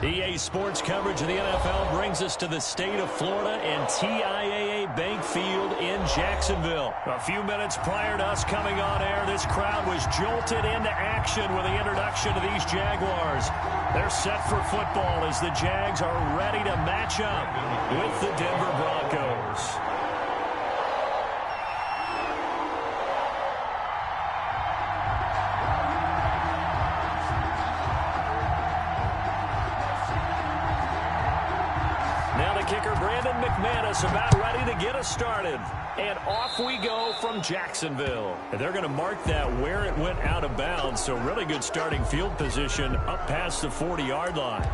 EA Sports coverage of the NFL brings us to the state of Florida and TIAA Bank Field in Jacksonville. A few minutes prior to us coming on air, this crowd was jolted into action with the introduction of these Jaguars. They're set for football as the Jags are ready to match up with the Denver Broncos. About ready to get us started. And off we go from Jacksonville. And they're going to mark that where it went out of bounds. So really good starting field position up past the 40-yard line.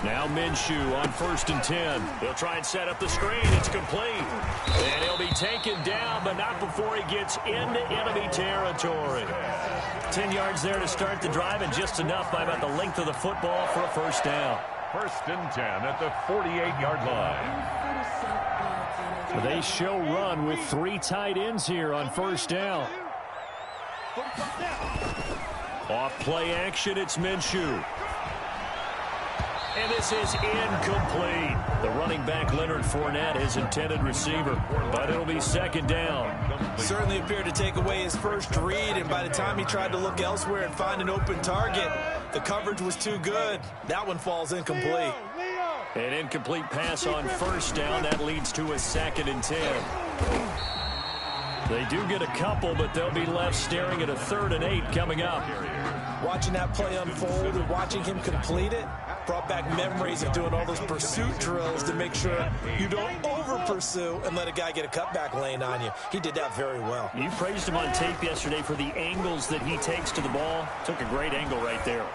Now Minshew on 1st and 10. They'll try and set up the screen. It's complete. And he'll be taken down, but not before he gets into enemy territory. 10 yards there to start the drive, and just enough by about the length of the football for a first down. 1st and 10 at the 48-yard line. They show run with 3 tight ends here on 1st down. Off play action, it's Minshew. And this is incomplete. The running back, Leonard Fournette, his intended receiver, but it'll be 2nd down. Certainly appeared to take away his first read, and by the time he tried to look elsewhere and find an open target, the coverage was too good. That one falls incomplete. An incomplete pass on 1st down. That leads to a 2nd and 10. They do get a couple, but they'll be left staring at a 3rd and 8 coming up. Watching that play unfold and watching him complete it brought back memories of doing all those pursuit drills to make sure you don't over-pursue and let a guy get a cutback lane on you. He did that very well. You praised him on tape yesterday for the angles that he takes to the ball. Took a great angle right there.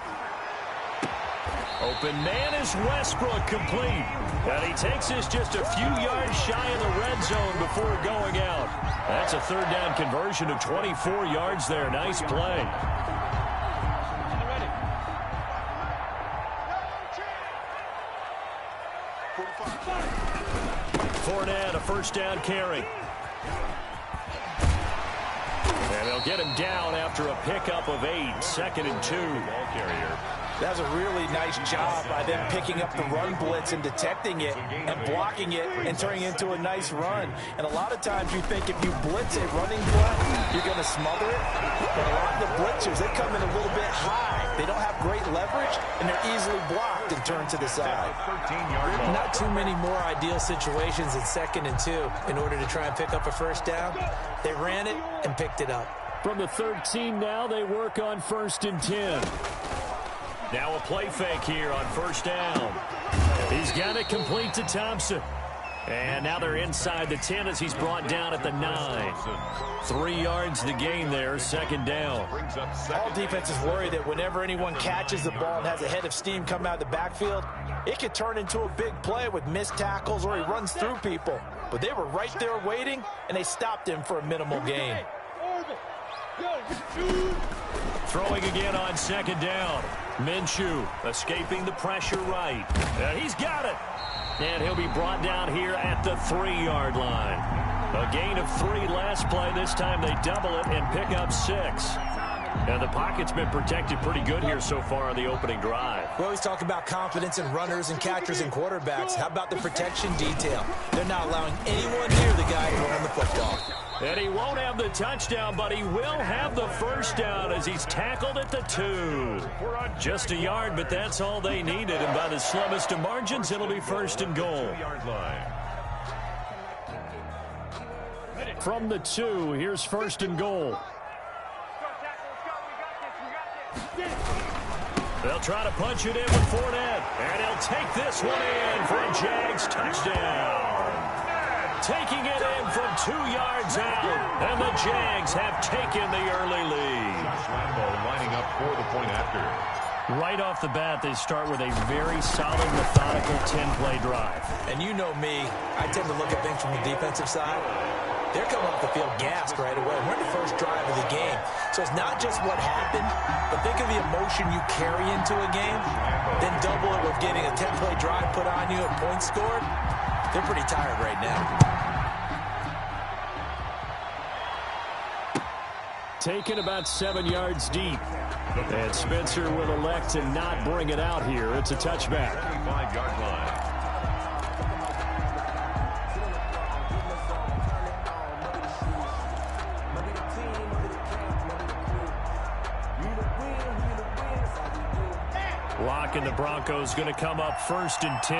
Open man is Westbrook, complete. And he takes this just a few yards shy of the red zone before going out. That's a 3rd down conversion of 24 yards there. Nice play. Fournette, a 1st down carry. And they'll get him down after a pickup of 8. 2nd and 2. Ball carrier. That was a really nice job by them picking up the run blitz and detecting it and blocking it and turning it into a nice run. And a lot of times you think if you blitz a running play, you're going to smother it. But a lot of the blitzers, they come in a little bit high. They don't have great leverage, and they're easily blocked and turned to the side. Not too many more ideal situations in 2nd and 2 in order to try and pick up a 1st down. They ran it and picked it up. From the 13 now, they work on 1st and 10. Now a play fake here on 1st down. He's got it complete to Thompson. And now they're inside the 10 as he's brought down at the 9. 3 yards the gain there, 2nd down. All defenses worry that whenever anyone catches the ball and has a head of steam come out of the backfield, it could turn into a big play with missed tackles or he runs through people. But they were right there waiting, and they stopped him for a minimal gain. Throwing again on 2nd down. Minshew escaping the pressure right. He's got it. And he'll be brought down here at the 3-yard line. A gain of 3 last play. This time they double it and pick up 6. And the pocket's been protected pretty good here so far on the opening drive. We always talk about confidence in runners and catchers and quarterbacks. How about the protection detail? They're not allowing anyone near the guy throwing the football. And he won't have the touchdown, but he will have the 1st down as he's tackled at the 2. Just a yard, but that's all they needed. And by the slimmest of margins, it'll be 1st and goal. From the 2, here's 1st and goal. They'll try to punch it in with Fournette. And he'll take this one in for a Jags touchdown. Taking it in from 2 yards out. And the Jags have taken the early lead. for the point after. Right off the bat, they start with a very solid, methodical 10-play drive. And you know me, I tend to look at things from the defensive side. They're coming off the field gassed right away. We're in the first drive of the game. So it's not just what happened, but think of the emotion you carry into a game, then double it with getting a 10-play drive put on you and points scored. They're pretty tired right now. Taken about 7 yards deep. And Spencer will elect to not bring it out here. It's a touchback. 25-yard line. Lock and the Broncos going to come up 1st and 10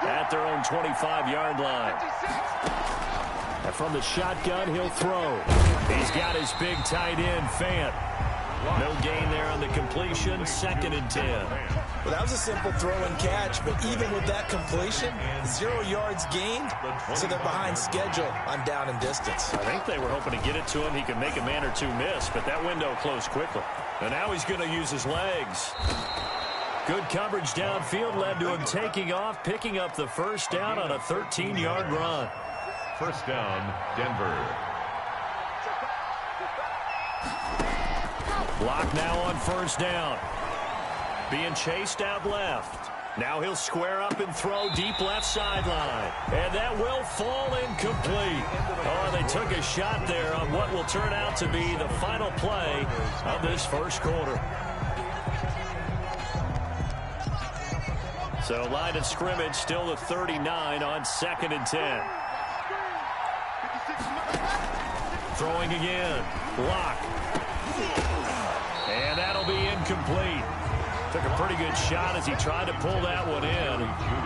at their own 25-yard line. And from the shotgun, he'll throw. He's got his big tight end, Fant. No gain there on the completion, 2nd and 10. Well, that was a simple throw and catch, but even with that completion, 0 yards gained, so they're behind schedule on down and distance. I think they were hoping to get it to him. He could make a man or two miss, but that window closed quickly. And now he's going to use his legs. Good coverage downfield led to him taking off, picking up the first down on a 13-yard run. First down, Denver. Block now on first down. Being chased out left. Now he'll square up and throw deep left sideline. And that will fall incomplete. Oh, they took a shot there on what will turn out to be the final play of this first quarter. So line of scrimmage still the 39 on 2nd and 10. Throwing again. Lock. And that'll be incomplete. Took a pretty good shot as he tried to pull that one in.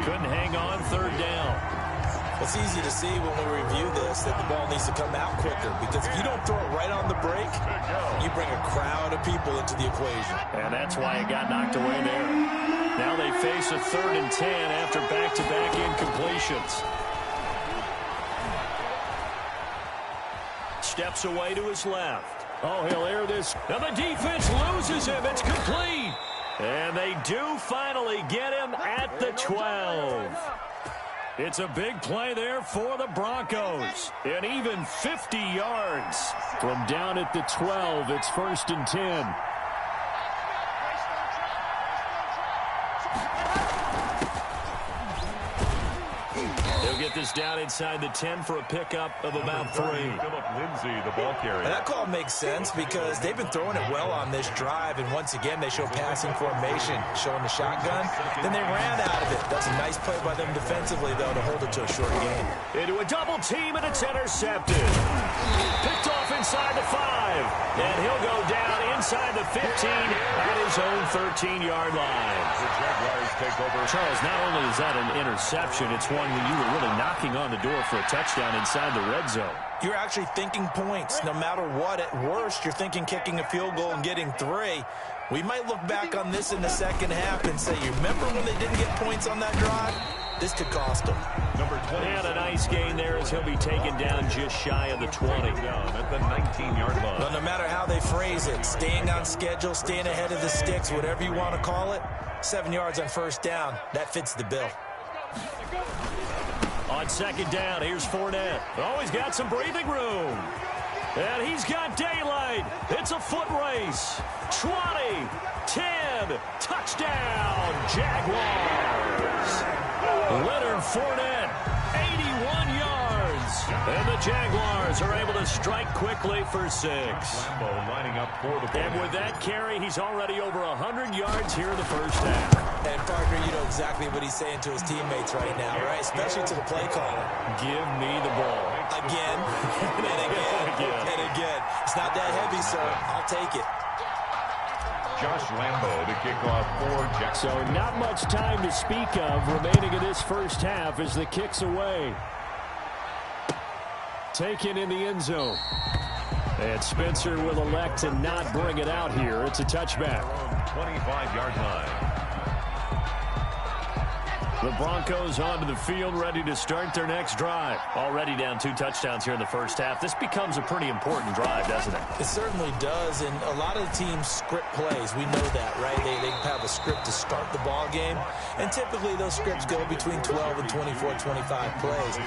Couldn't hang on 3rd down. It's easy to see when we review this that the ball needs to come out quicker, because if you don't throw it right on the break, you bring a crowd of people into the equation. And that's why it got knocked away there. Now they face a 3rd and 10 after back-to-back incompletions. Steps away to his left. Oh, he'll air this. And the defense loses him. It's complete. And they do finally get him at the 12. It's a big play there for the Broncos. And even 50 yards from down at the 12. It's 1st and 10. Get this down inside the 10 for a pickup of about 3. Philip Lindsay, the ball carrier. And that call makes sense because they've been throwing it well on this drive, and once again they show passing formation, showing the shotgun. Then they ran out of it. That's a nice play by them defensively, though, to hold it to a short game. Into a double team, and it's intercepted. Picked off inside the 5. And he'll go down inside the 15 at his own 13-yard line. The Jaguars take over. Charles, not only is that an interception, it's one when you were really knocking on the door for a touchdown inside the red zone. You're actually thinking points. No matter what, at worst, you're thinking kicking a field goal and getting 3. We might look back on this in the second half and say, you remember when they didn't get points on that drive? This could cost them. Number 20. And a nice gain there as he'll be taken down just shy of the 20. Down at the 19-yard line. Well, no matter how they phrase it, staying on schedule, staying ahead of the sticks, whatever you want to call it, 7 yards on first down, that fits the bill. On 2nd down, here's Fournette. Oh, he's got some breathing room. And he's got daylight. It's a foot race. 20, 10, touchdown, Jaguars. Leonard Fournette, 81 yards. And the Jaguars are able to strike quickly for 6. Lambeau lining up for the And with that carry, he's already over 100 yards here in the first half. And, partner, you know exactly what he's saying to his teammates right now, right? Especially to the play caller. Give me the ball. Again, and again, and again. It's not that heavy, sir. I'll take it. Josh Lambeau to kick off for Jackson. So not much time to speak of remaining in this first half as the kick's away. Taken in the end zone. And Spencer will elect to not bring it out here. It's a touchback. 25-yard line. The Broncos onto the field, ready to start their next drive. Already down 2 touchdowns here in the first half. This becomes a pretty important drive, doesn't it? It certainly does, and a lot of the teams script plays. We know that, right? They have a script to start the ball game, and typically those scripts go between 12 and 24, 25 plays.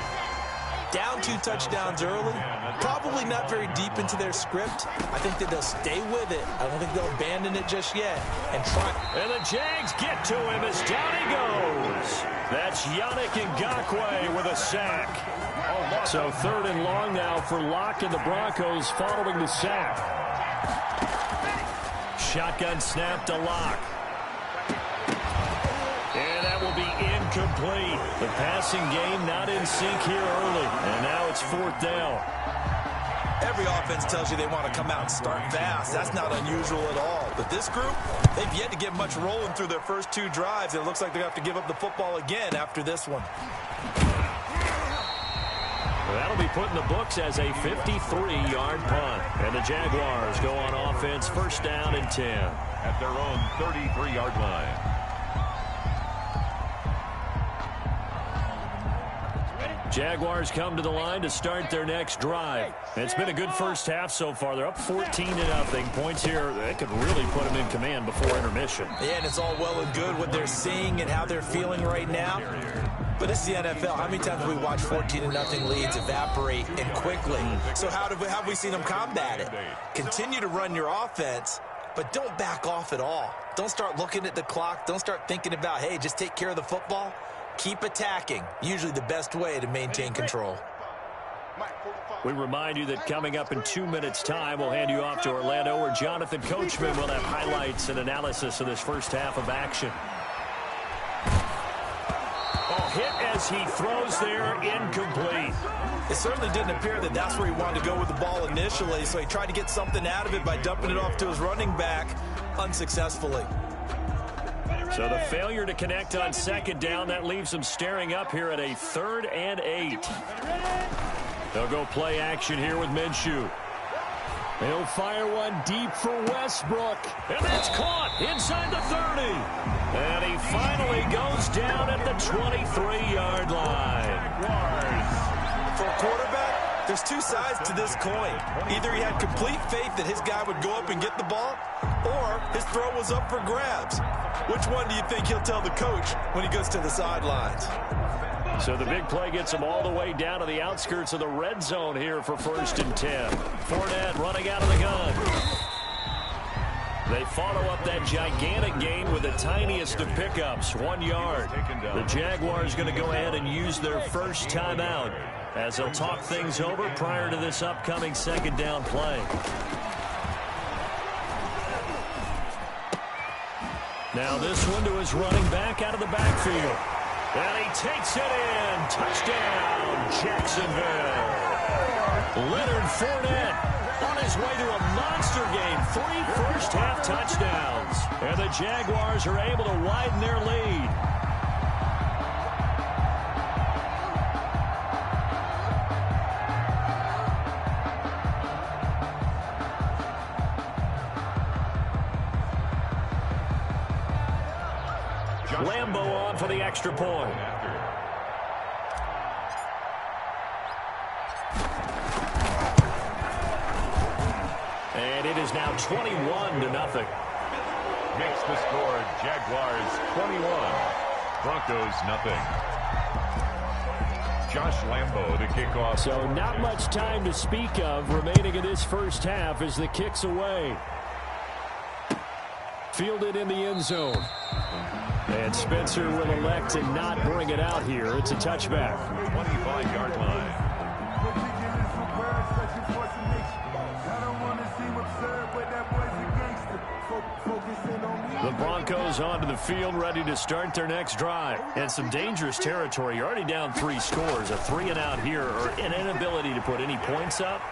Down 2 touchdowns early, probably not very deep into their script. I think that they'll stay with it. I don't think they'll abandon it just yet and try. And the Jags get to him as down he goes. That's Yannick Ngakoue with a sack. So 3rd and long now for Locke and the Broncos following the sack. Shotgun snap to Locke. And that will be incomplete. The passing game not in sync here early. And now it's 4th down. Every offense tells you they want to come out and start fast. That's not unusual at all. But this group, they've yet to get much rolling through their first 2 drives. It looks like they're going to have to give up the football again after this one. Well, that'll be put in the books as a 53-yard punt. And the Jaguars go on offense, 1st down and 10. At their own 33-yard line. Jaguars come to the line to start their next drive. It's been a good first half so far. They're up 14-0. Points here, they could really put them in command before intermission. Yeah, and it's all well and good what they're seeing and how they're feeling right now. But it's the NFL. How many times have we watched 14-0 leads evaporate and quickly? So how have we seen them combat it? Continue to run your offense, but don't back off at all. Don't start looking at the clock. Don't start thinking about, hey, just take care of the football. Keep attacking. Usually the best way to maintain control. We remind you that coming up in 2 minutes' time, we'll hand you off to Orlando, where Jonathan Coachman will have highlights and analysis of this first half of action. Oh, hit as he throws there, incomplete. It certainly didn't appear that that's where he wanted to go with the ball initially, so he tried to get something out of it by dumping it off to his running back unsuccessfully. So the failure to connect on 2nd down, that leaves them staring up here at a 3rd and 8. They'll go play action here with Minshew. He'll fire one deep for Westbrook. And that's caught inside the 30. And he finally goes down at the 23-yard line. For a quarterback, there's 2 sides to this coin. Either he had complete faith that his guy would go up and get the ball, or his throw was up for grabs. Which one do you think he'll tell the coach when he goes to the sidelines? So the big play gets him all the way down to the outskirts of the red zone here for 1st and 10. Fournette running out of the gun. They follow up that gigantic gain with the tiniest of pickups, 1 yard. The Jaguars going to go ahead and use their first timeout as they'll talk things over prior to this upcoming 2nd down play. Now this one to his running back out of the backfield. And he takes it in. Touchdown, Jacksonville. Leonard Fournette on his way to a monster game. 3 first-half touchdowns. And the Jaguars are able to widen their lead. Lambo on for the extra point. And it is now 21-0. Makes the score Jaguars 21, Broncos nothing. Josh Lambo to kick off. So not much time to speak of remaining in this first half as the kick's away. Fielded in the end zone. And Spencer will elect to not bring it out here. It's a touchback. 25-yard line. The Broncos onto the field, ready to start their next drive. And some dangerous territory. You're already down 3 scores. A 3-and-out here, or an inability to put any points up.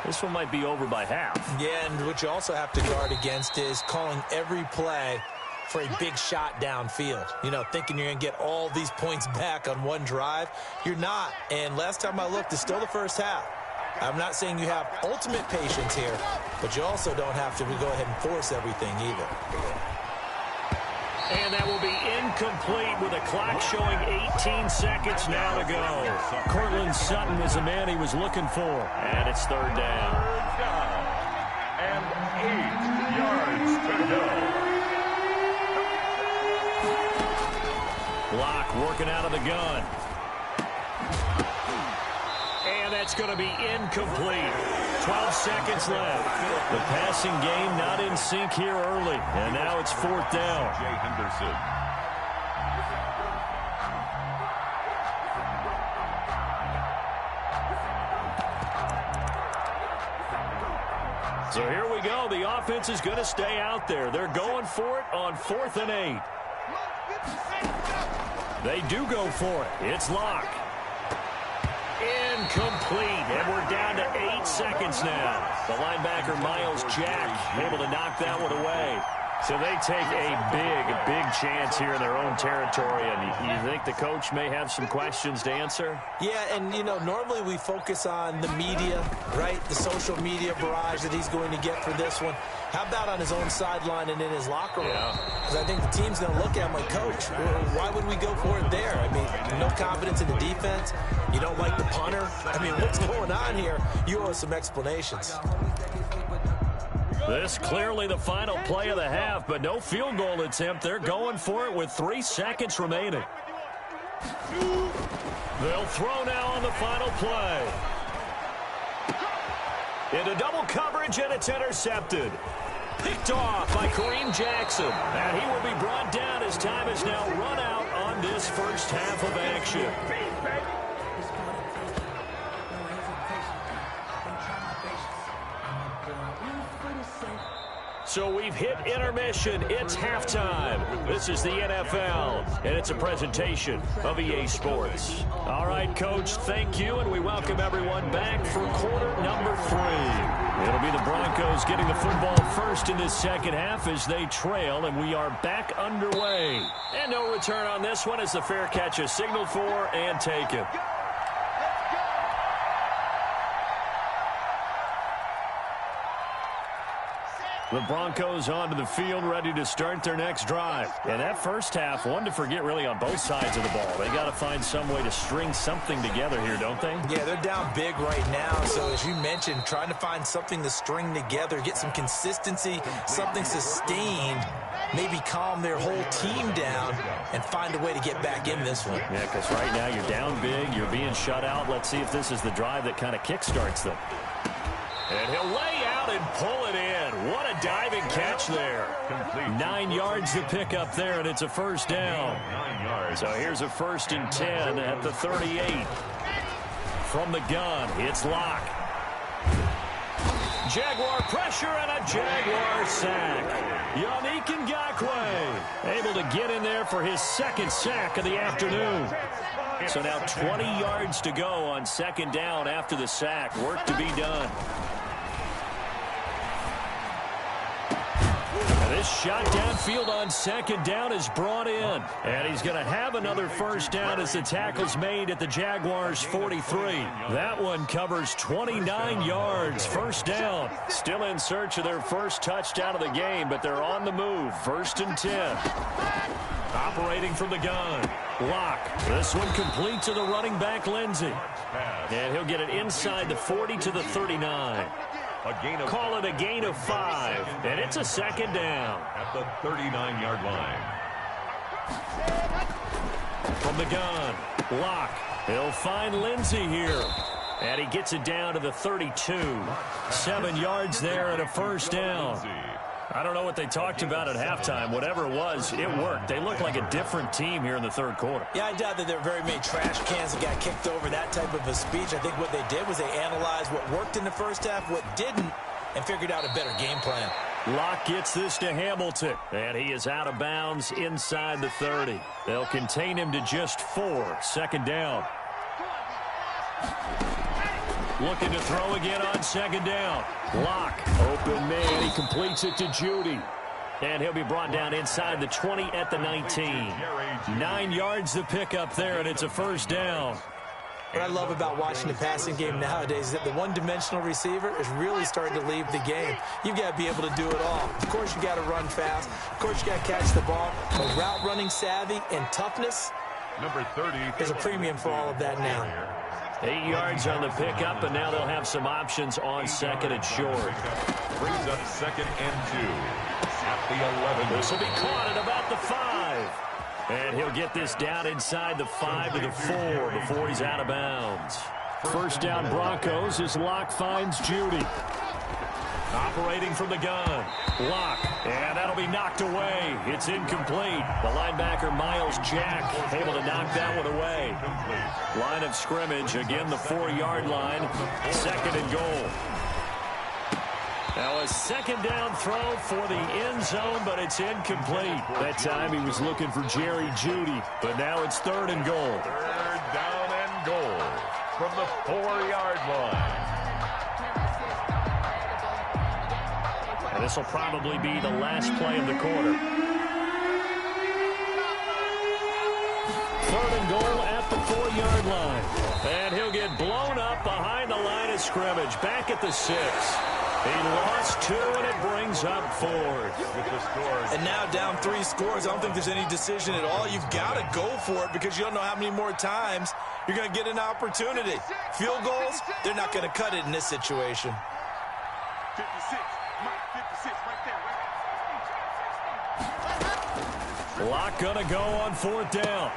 This one might be over by half. Yeah, and what you also have to guard against is calling every play for a big shot downfield. You know, thinking you're going to get all these points back on one drive. You're not. And last time I looked, it's still the first half. I'm not saying you have ultimate patience here, but you also don't have to go ahead and force everything either. And that will be incomplete with the clock showing 18 seconds now to go. Cortland Sutton was the man he was looking for. And it's third down. And 8 yards to go. Block working out of the gun. And that's going to be incomplete. 12 seconds left. The passing game not in sync here early. And now it's fourth down. Jay Henderson. So here we go. The offense is going to stay out there. They're going for it on 4th and 8. They do go for it. It's Locke. Incomplete. And we're down to 8 seconds now. The linebacker, Miles Jack, able to knock that one away. So they take a big chance here in their own territory. And you think the coach may have some questions to answer? Yeah, and, you know, normally we focus on the media, right? The social media barrage that he's going to get for this one. How about on his own sideline and in his locker room? Because I think the team's going to look at him like, Coach, why would we go for it there? I mean, no confidence in the defense. You don't like the punter. I mean, what's going on here? You owe us some explanations. This clearly the final play of the half, but no field goal attempt. They're going for it with 3 seconds remaining. They'll throw now on the final play. Into double coverage, and it's intercepted. Picked off by Kareem Jackson. And he will be brought down as time is now run out on this first half of action. So we've hit intermission. It's halftime. This is the NFL, and it's a presentation of EA Sports. All right, Coach, thank you, and we welcome everyone back for quarter number 3. It'll be the Broncos getting the football first in this second half as they trail, and we are back underway. And no return on this one as the fair catch is signaled for and taken. The Broncos onto the field, ready to start their next drive. And that first half, one to forget really on both sides of the ball. They got to find some way to string something together here, don't they? Yeah, they're down big right now. So as you mentioned, trying to find something to string together, get some consistency, something sustained, maybe calm their whole team down and find a way to get back in this one. Yeah, because right now you're down big, you're being shut out. Let's see if this is the drive that kind of kickstarts them. And he'll lay out and pull it in. What a diving catch there. Complete. 9 yards to pick up there, and it's a first down. 9 yards. So here's a 1st and 10 at the 38. From the gun, it's Locke. Jaguar pressure and a Jaguar sack. Yannick Ngakoue able to get in there for his 2nd sack of the afternoon. So now 20 yards to go on 2nd down after the sack. Work to be done. This shot downfield on 2nd down is brought in. And he's going to have another first down as the tackle's made at the Jaguars' 43. That one covers 29 yards. First down. Still in search of their first touchdown of the game, but they're on the move. 1st and 10. Operating from the gun. Locke. This one complete to the running back, Lindsey. And he'll get it inside the 40 to the 39. Call it a gain of 5, and it's a 2nd down. At the 39-yard line. From the gun, Locke. He'll find Lindsey here. And he gets it down to the 32. 7 yards there and a first down. I don't know what they talked about at halftime. Whatever it was, it worked. They look like a different team here in the 3rd quarter. Yeah, I doubt that there were very many trash cans that got kicked over, that type of a speech. I think what they did was they analyzed what worked in the first half, what didn't, and figured out a better game plan. Locke gets this to Hamilton, and he is out of bounds inside the 30. They'll contain him to just 4. 2nd down. Looking to throw again on 2nd down. Locke, open man. He completes it to Judy. And he'll be brought down inside the 20 at the 19. 9 yards to pick up there, and it's a first down. What I love about watching the passing game nowadays is that the one-dimensional receiver is really starting to leave the game. You've got to be able to do it all. Of course, you got to run fast. Of course, you got to catch the ball. But route running savvy and toughness, Number 30. there's a premium for all of that now. 8 yards on the pickup, and now they'll have some options on second and short. Brings up 2nd and 2 at the 11. This will be caught at about the 5. And he'll get this down inside the 5 to the 4 before he's out of bounds. First down Broncos as Locke finds Judy. Operating from the gun. Locke. And that'll be knocked away. It's incomplete. The linebacker, Miles Jack, able to knock that one away. Line of scrimmage, again the 4-yard line. 2nd and goal. Now a second down throw for the end zone, but it's incomplete. That time he was looking for Jerry Jeudy, but now it's 3rd and goal. 3rd down and goal from the 4-yard line. And this will probably be the last play of the quarter. 3rd and goal at the 4-yard line. And he'll get blown up behind the line of scrimmage. Back at the 6. He lost 2, and it brings up 4th. With the scores. And now down 3 scores. I don't think there's any decision at all. You've got to go for it because you don't know how many more times you're going to get an opportunity. Field goals, they're not going to cut it in this situation. 56. Mike, 56 right there. Locke going to go on 4th down.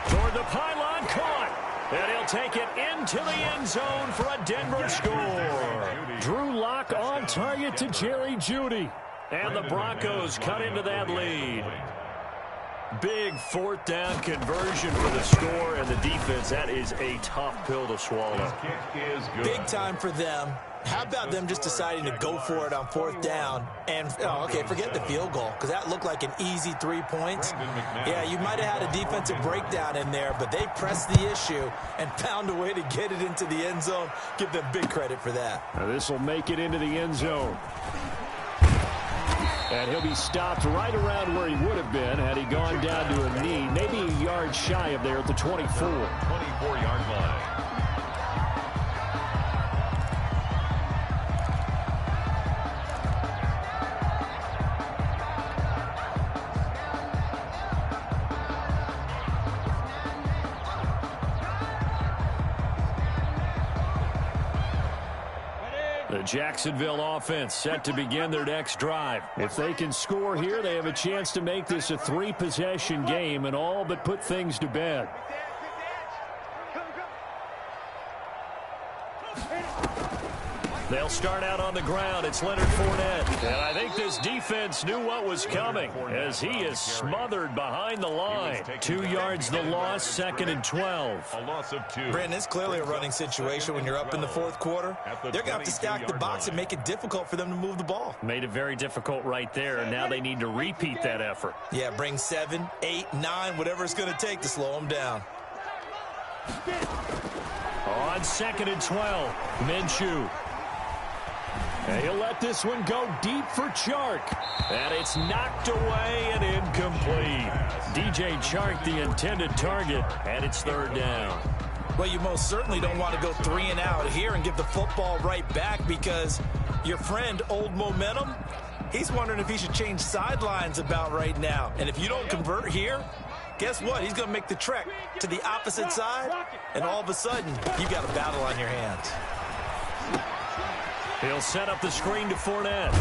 Toward the pylon, caught. And he'll take it into the end zone for a Denver score. Drew Locke on target to Jerry Jeudy. And the Broncos cut into that lead. Big 4th down conversion for the score, and the defense, that is a tough pill to swallow. Kick is good. Big time for them. How about them just deciding to go for it on 4th down and, okay, forget the field goal because that looked like an easy 3 points. Yeah, you might have had a defensive breakdown in there, but they pressed the issue and found a way to get it into the end zone. Give them big credit for that. Now this will make it into the end zone. And he'll be stopped right around where he would have been had he gone down to a knee, maybe a yard shy of there at the 24. 24-yard line. The Jacksonville offense set to begin their next drive. If they can score here, they have a chance to make this a 3-possession game and all but put things to bed. They'll start out on the ground. It's Leonard Fournette. And I think this defense knew what was coming as he is smothered behind the line. 2 yards the loss, 2nd and 12. A loss of 2. Brandon, it's clearly a running situation when you're up in the 4th quarter. They're going to have to stack the box and make it difficult for them to move the ball. Made it very difficult right there, and now they need to repeat that effort. Yeah, bring 7, 8, 9, whatever it's going to take to slow them down. On 2nd and 12, Minshew. And he'll let this one go deep for Chark. And it's knocked away and incomplete. DJ Chark, the intended target, and it's 3rd down. Well, you most certainly don't want to go 3 and out here and give the football right back because your friend, Old Momentum, he's wondering if he should change sidelines about right now. And if you don't convert here, guess what? He's going to make the trek to the opposite side, and all of a sudden, you got a battle on your hands. He'll set up the screen to Fournette.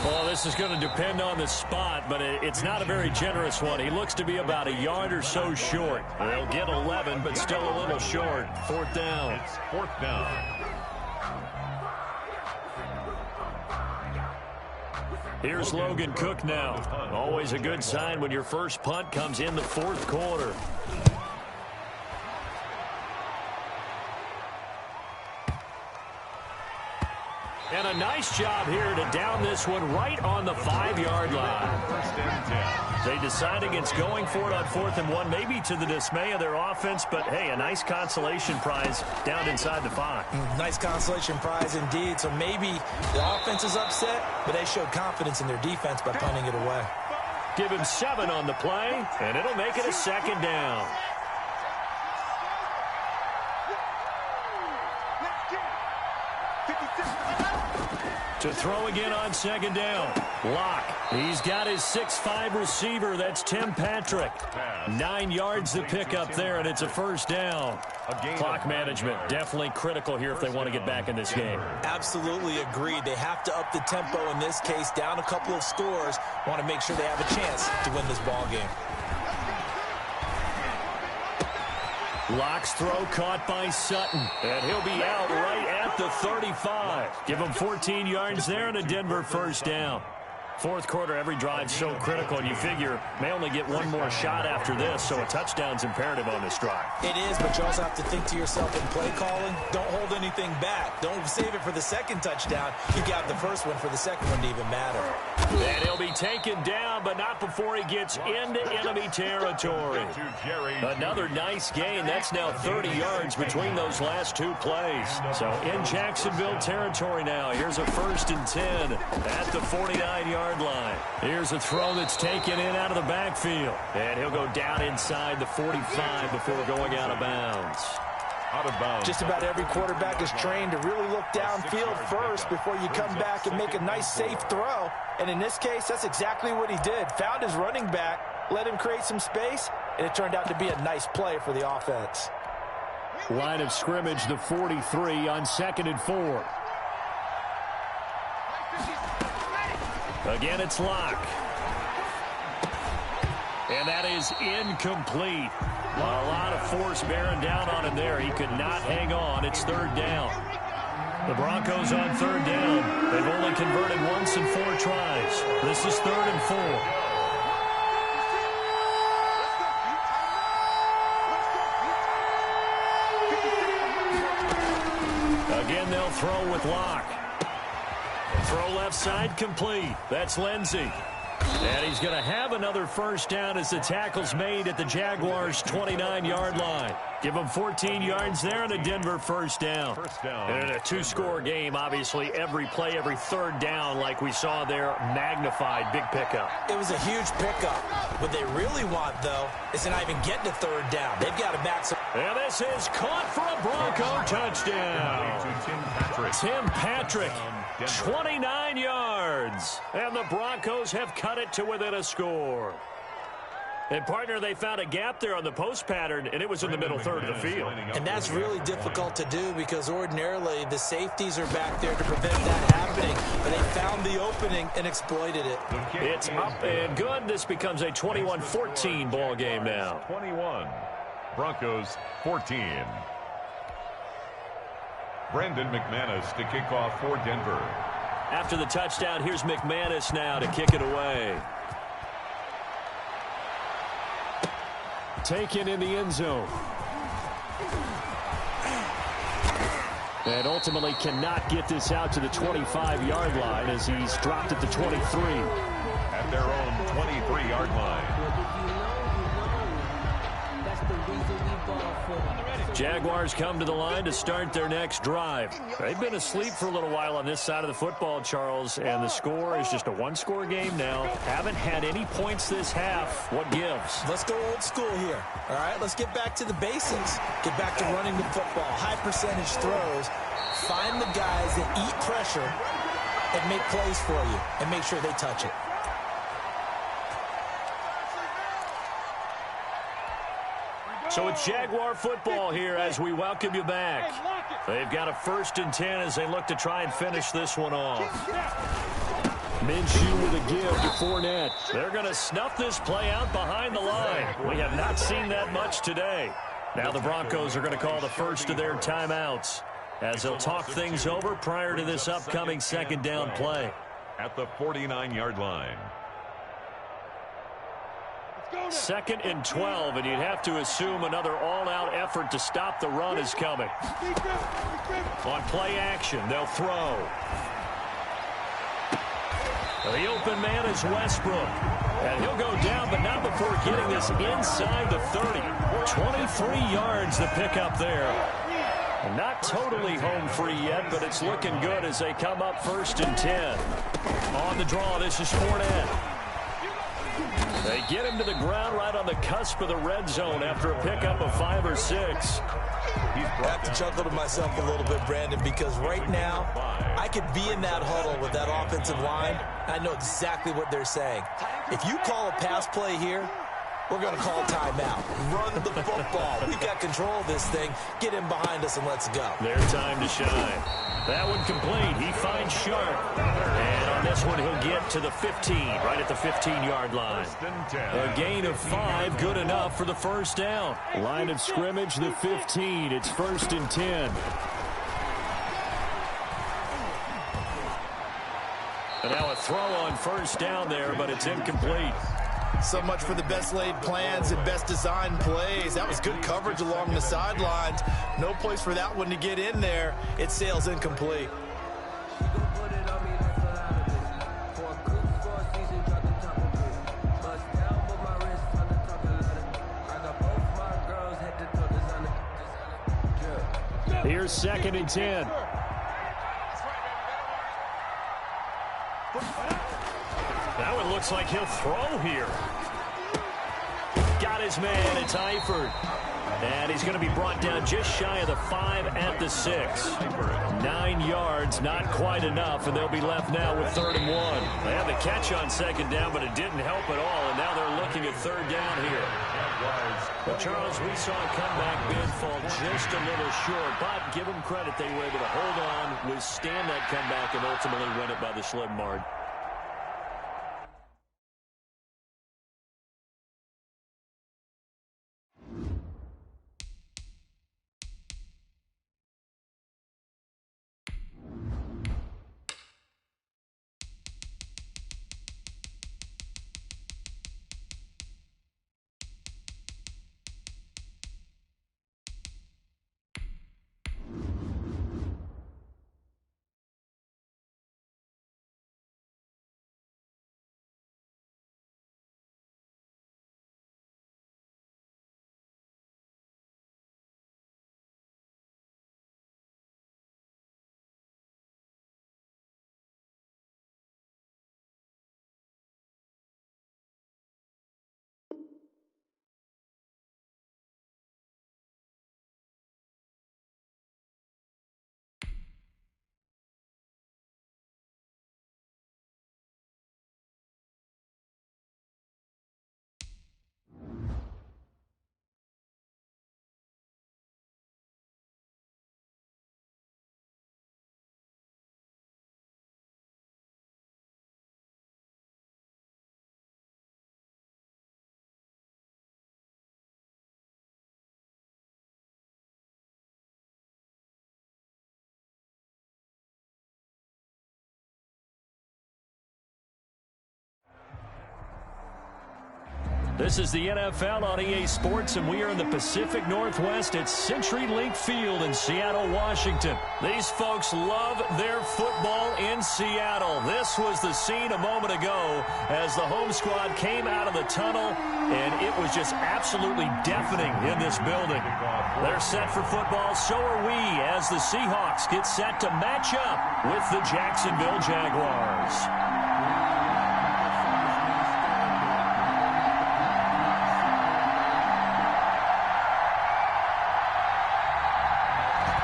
Well, this is going to depend on the spot, but it's not a very generous one. He looks to be about a yard or so short. They'll get 11, but still a little short. 4th down. It's 4th down. Here's Logan Cook now. Always a good sign when your first punt comes in the 4th quarter. And a nice job here to down this one right on the 5-yard line. 1st and 10. They decide against going for it on 4th and 1, maybe to the dismay of their offense, but hey, a nice consolation prize down inside the 5. Nice consolation prize indeed. So maybe the offense is upset, but they showed confidence in their defense by punting it away. Give him 7 on the play, and it'll make it a 2nd down. To throw again on second down. Locke. He's got his 6'5" receiver. That's Tim Patrick. 9 yards to pick up there, and it's a first down. Clock management definitely critical here if they want to get back in this game. Absolutely agreed. They have to up the tempo in this case, down a couple of scores. Want to make sure they have a chance to win this ball game. Locke's throw caught by Sutton, and he'll be out right at the 35. Give him 14 yards there and a Denver first down. Fourth quarter, every drive's so critical, and you figure may only get one more shot after this, so a touchdown's imperative on this drive. It is, but you also have to think to yourself in play calling, don't hold anything back. Don't save it for the second touchdown. You got the first one for the second one to even matter. And he'll be taken down, but not before he gets into enemy territory. Another nice gain. That's now 30 yards between those last two plays. So in Jacksonville territory now. Here's a 1st and 10 at the 49-yard line. Here's a throw that's taken in out of the backfield. And he'll go down inside the 45 before going out of bounds. Just about every quarterback is trained to really look downfield first before you come back and make a nice, safe throw. And in this case, that's exactly what he did. Found his running back, let him create some space, and it turned out to be a nice play for the offense. Line of scrimmage, the 43 on 2nd and 4. Again, it's Locke. And that is incomplete. A lot of force bearing down on him there. He could not hang on. It's 3rd down. The Broncos on 3rd down. They've only converted once in 4 tries. This is 3rd and 4. Again, they'll throw with Locke. Throw left side complete. That's Lindsey. And he's going to have another first down as the tackle's made at the Jaguars' 29-yard line. Give them 14 yards there and a Denver first down. And in a 2-score game, obviously, every play, every 3rd down, like we saw there, magnified, big pickup. It was a huge pickup. What they really want, though, is to not even get to 3rd down. They've got to back some. And this is caught for a Bronco touchdown. Tim Patrick. 29 yards. And the Broncos have cut it to within a score. And, partner, they found a gap there on the post pattern, and it was in the middle 3rd of the field. And that's really difficult to do because ordinarily the safeties are back there to prevent that happening. But they found the opening and exploited it. It's up and good. This becomes a 21-14 ball game now. 21. Broncos 14. Brendan McManus to kick off for Denver. After the touchdown, here's McManus now to kick it away. Taken in the end zone. And ultimately cannot get this out to the 25-yard line as he's dropped at the 23. At their own 23-yard line. Jaguars come to the line to start their next drive. They've been asleep for a little while on this side of the football, Charles, and the score is just a 1-score game now. Haven't had any points this half. What gives? Let's go old school here. All right, let's get back to the basics. Get back to running the football. High percentage throws. Find the guys that eat pressure and make plays for you and make sure they touch it. So it's Jaguar football here as we welcome you back. They've got a 1st and 10 as they look to try and finish this one off. Minshew with a give to Fournette. They're going to snuff this play out behind the line. We have not seen that much today. Now the Broncos are going to call the first of their timeouts as they'll talk things over prior to this upcoming 2nd down play. At the 49-yard line. 2nd and 12, and you'd have to assume another all-out effort to stop the run is coming. On play action, they'll throw. The open man is Westbrook. And he'll go down, but not before getting this inside the 30. 23 yards to pick up there. Not totally home free yet, but it's looking good as they come up 1st and 10. On the draw, this is Fournette. They get him to the ground right on the cusp of the red zone after a pickup of 5 or 6. I have to chuckle to myself a little bit, Brandon, because right now I could be in that huddle with that offensive line. I know exactly what they're saying. If you call a pass play here, we're going to call timeout. Run the football. We've got control of this thing. Get him behind us and let's go. Their time to shine. That one complete. He finds Sharp. And on this one, he'll get to the 15, right at the 15-yard line. A gain of 5, good enough for the first down. Line of scrimmage, the 15. It's 1st and 10. And now a throw on first down there, but it's incomplete. So much for the best laid plans and best designed plays. That was good coverage along the sidelines. No place for that one to get in there. It sails incomplete. Here's 2nd and 10. That one looks like he'll throw here. Got his man. It's Eifert. And he's going to be brought down just shy of the 5 at the 6. 9 yards, not quite enough, and they'll be left now with 3rd and 1. They had the catch on 2nd down, but it didn't help at all, and now they're looking at 3rd down here. But, Charles, we saw a comeback bid fall just a little short, but give them credit. They were able to hold on, withstand that comeback, and ultimately win it by the slim margin. This is the NFL on EA Sports, and we are in the Pacific Northwest at CenturyLink Field in Seattle, Washington. These folks love their football in Seattle. This was the scene a moment ago as the home squad came out of the tunnel, and it was just absolutely deafening in this building. They're set for football, so are we, as the Seahawks get set to match up with the Jacksonville Jaguars.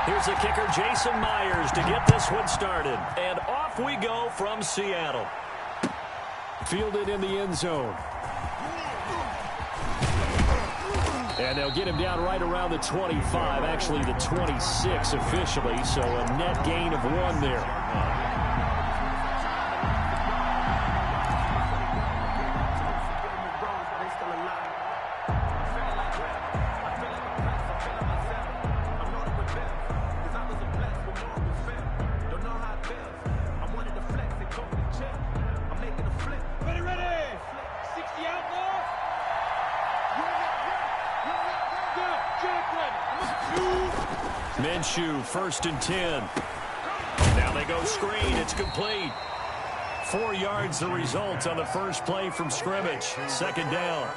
Here's the kicker, Jason Myers, to get this one started. And off we go from Seattle. Fielded in the end zone. And they'll get him down right around the 25, actually the 26 officially, so a net gain of 1 there. Minshew, 1st and 10. Now they go screen. It's complete. 4 yards the result on the first play from scrimmage. 2nd down.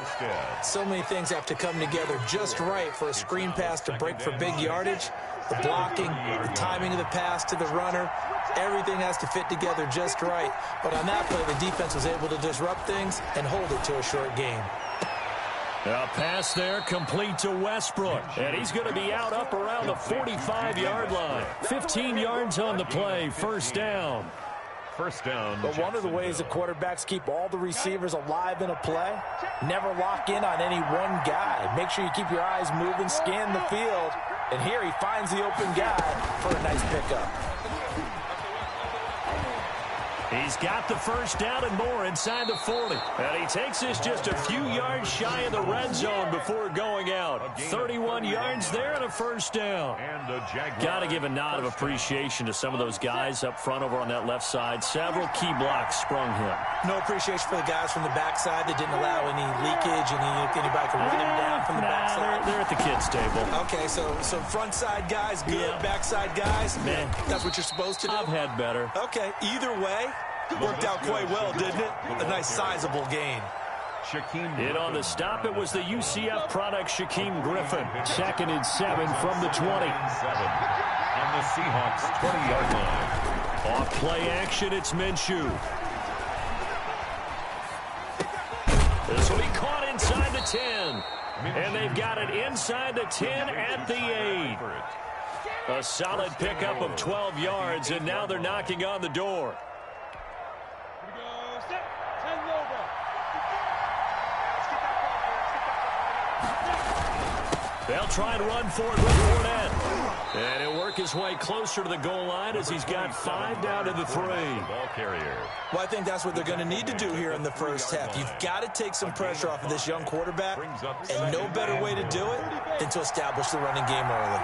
So many things have to come together just right for a screen pass to break for big yardage. The blocking, the timing of the pass to the runner, everything has to fit together just right. But on that play, the defense was able to disrupt things and hold it to a short game. A pass there complete to Westbrook. And he's going to be out up around the 45-yard line. 15 yards on the play, first down. First down. But one of the ways that quarterbacks keep all the receivers alive in a play, never lock in on any one guy. Make sure you keep your eyes moving, scan the field. And here he finds the open guy for a nice pickup. He's got the first down and more inside the 40. And he takes this just a few yards shy of the red zone before going out. 31 yards there and a first down. Got to give a nod of appreciation to some of those guys up front over on that left side. Several key blocks sprung him. No appreciation for the guys from the backside that didn't allow any leakage, anybody could run him down from the backside. They're at the kids' table. Okay, so front side guys good, backside guys, man, that's what you're supposed to do. I've had better. Okay, either way, worked out quite well, didn't it? A nice sizable gain. In on the stop, it was the UCF product, Shaquem Griffin. 2nd and 7 from the 20. On the Seahawks 20-yard line. Off play action, it's Minshew. This will be caught inside the 10. And they've got it inside the 10 at the 8. A solid pickup of 12 yards, and now they're knocking on the door. They'll try and run for it with Fournette. And he'll work his way closer to the goal line as he's got 5 down to the 3. Ball carrier. Well, I think that's what they're going to need to do here in the first half. You've got to take some pressure off of this young quarterback, and no better way to do it than to establish the running game early.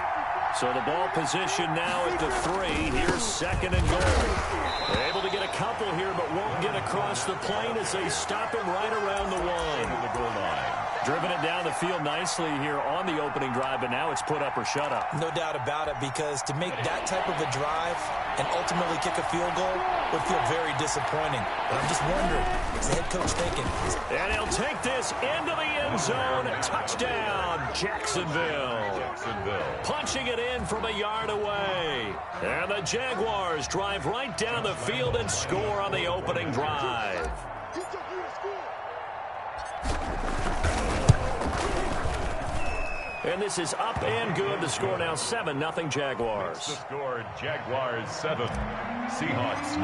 So the ball position now at the 3. Here's 2nd and goal. They're able to get a couple here, but won't get across the plane as they stop him right around the 1. The goal line. Driven it down the field nicely here on the opening drive, but now it's put up or shut up. No doubt about it, because to make that type of a drive and ultimately kick a field goal would feel very disappointing. But I'm just wondering, what's the head coach thinking? And he'll take this into the end zone. Touchdown, Jacksonville. Punching it in from a yard away. And the Jaguars drive right down the field and score on the opening drive. And this is up and good. The score now 7-0 Jaguars. The score, Jaguars 7, Seahawks 0.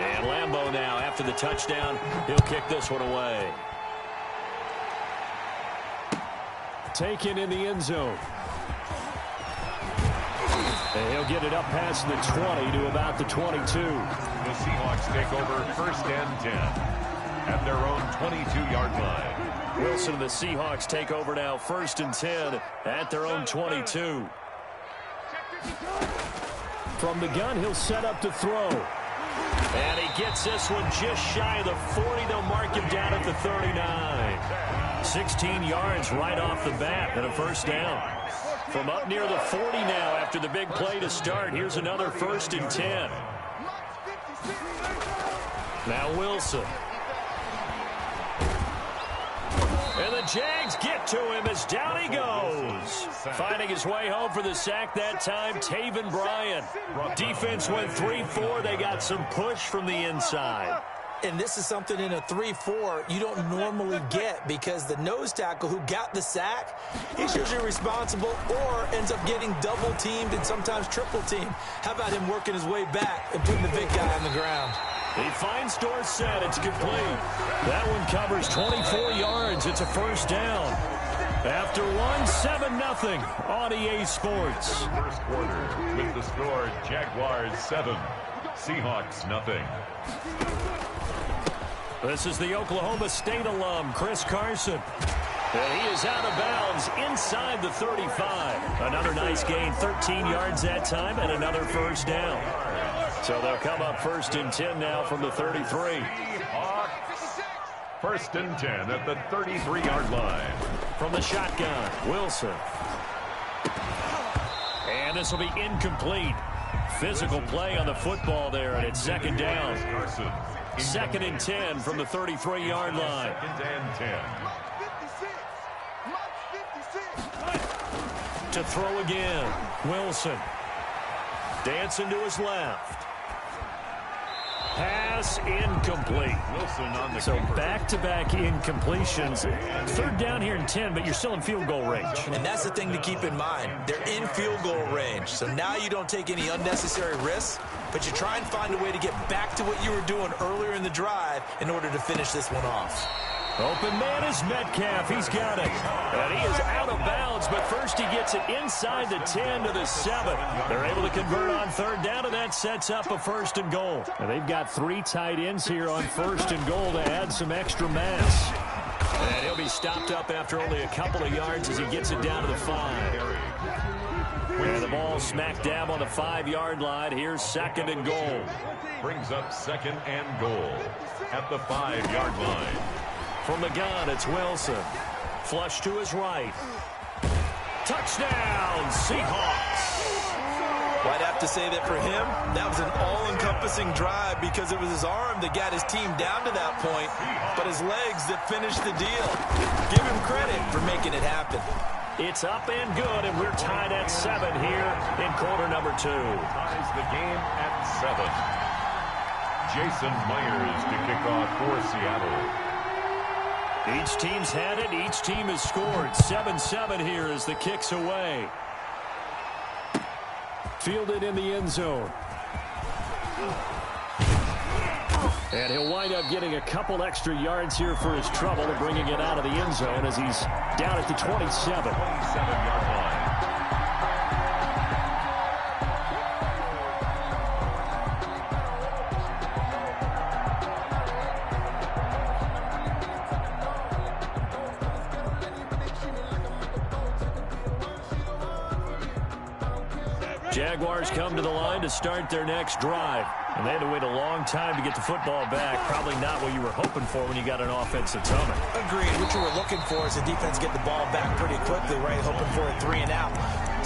And Lambeau now, after the touchdown, he'll kick this one away. Taken in the end zone. And he'll get it up past the 20 to about the 22. The Seahawks take over 1st and 10 at their own 22-yard line. Wilson and the Seahawks take over now 1st and 10 at their own 22. From the gun, he'll set up to throw. And he gets this one just shy of the 40. They'll mark him down at the 39. 16 yards right off the bat and a first down. From up near the 40 now after the big play to start. Here's another 1st and 10. Now Wilson. And the Jags get to him as down he goes. Finding his way home for the sack that time, Taven Bryan. Defense went 3-4. They got some push from the inside. And this is something in a 3-4 you don't normally get, because the nose tackle who got the sack, he's usually responsible or ends up getting double teamed and sometimes triple teamed. How about him working his way back and putting the big guy on the ground? He finds Dorsett. It's complete. That one covers 24 yards. It's a first down. After 7-0 on EA Sports. First quarter with the score, Jaguars 7, Seahawks 0. This is the Oklahoma State alum, Chris Carson. And he is out of bounds inside the 35. Another nice gain, 13 yards that time, and another first down. So they'll come up 1st and 10 now from the 33. 1st and 10 at the 33-yard line. From the shotgun, Wilson. And this will be incomplete. Physical play on the football there, and it's 2nd down. 2nd and 10 from the 33-yard line. 2nd and 10. To throw again. Wilson. Dancing to his left. Pass incomplete. Wilson on the So keeper. back-to-back incompletions. Third down here and 10, but you're still in field goal range. And that's the thing to keep in mind. They're in field goal range. So now you don't take any unnecessary risks, but you try and find a way to get back to what you were doing earlier in the drive in order to finish this one off. Open man is Metcalf. He's got it. And he is out of bounds, but first he gets it inside the 10 to the 7. They're able to convert on third down, and that sets up a 1st and goal. And they've got 3 tight ends here on 1st and goal to add some extra mass. And he'll be stopped up after only a couple of yards as he gets it down to the 5. And the ball smack dab on the 5-yard line. Here's 2nd and goal. Brings up 2nd and goal at the 5-yard line. From the gun, it's Wilson. Flush to his right. Touchdown, Seahawks. Well, I'd have to say that for him, that was an all-encompassing drive because it was his arm that got his team down to that point, but his legs that finished the deal. Give him credit for making it happen. It's up and good, and we're tied at 7 here in quarter number 2. Ties the game at 7. Jason Myers to kick off for Seattle. Each team's had it. Each team has scored. 7-7 here as the kick's away. Fielded in the end zone. And he'll wind up getting a couple extra yards here for his trouble and bringing it out of the end zone as he's down at the 27. 27-yard line. Jaguars come to the line to start their next drive. And they had to wait a long time to get the football back. Probably not what you were hoping for when you got an offense that's humming. Agreed. What you were looking for is the defense get the ball back pretty quickly, right? Hoping for a 3-and-out.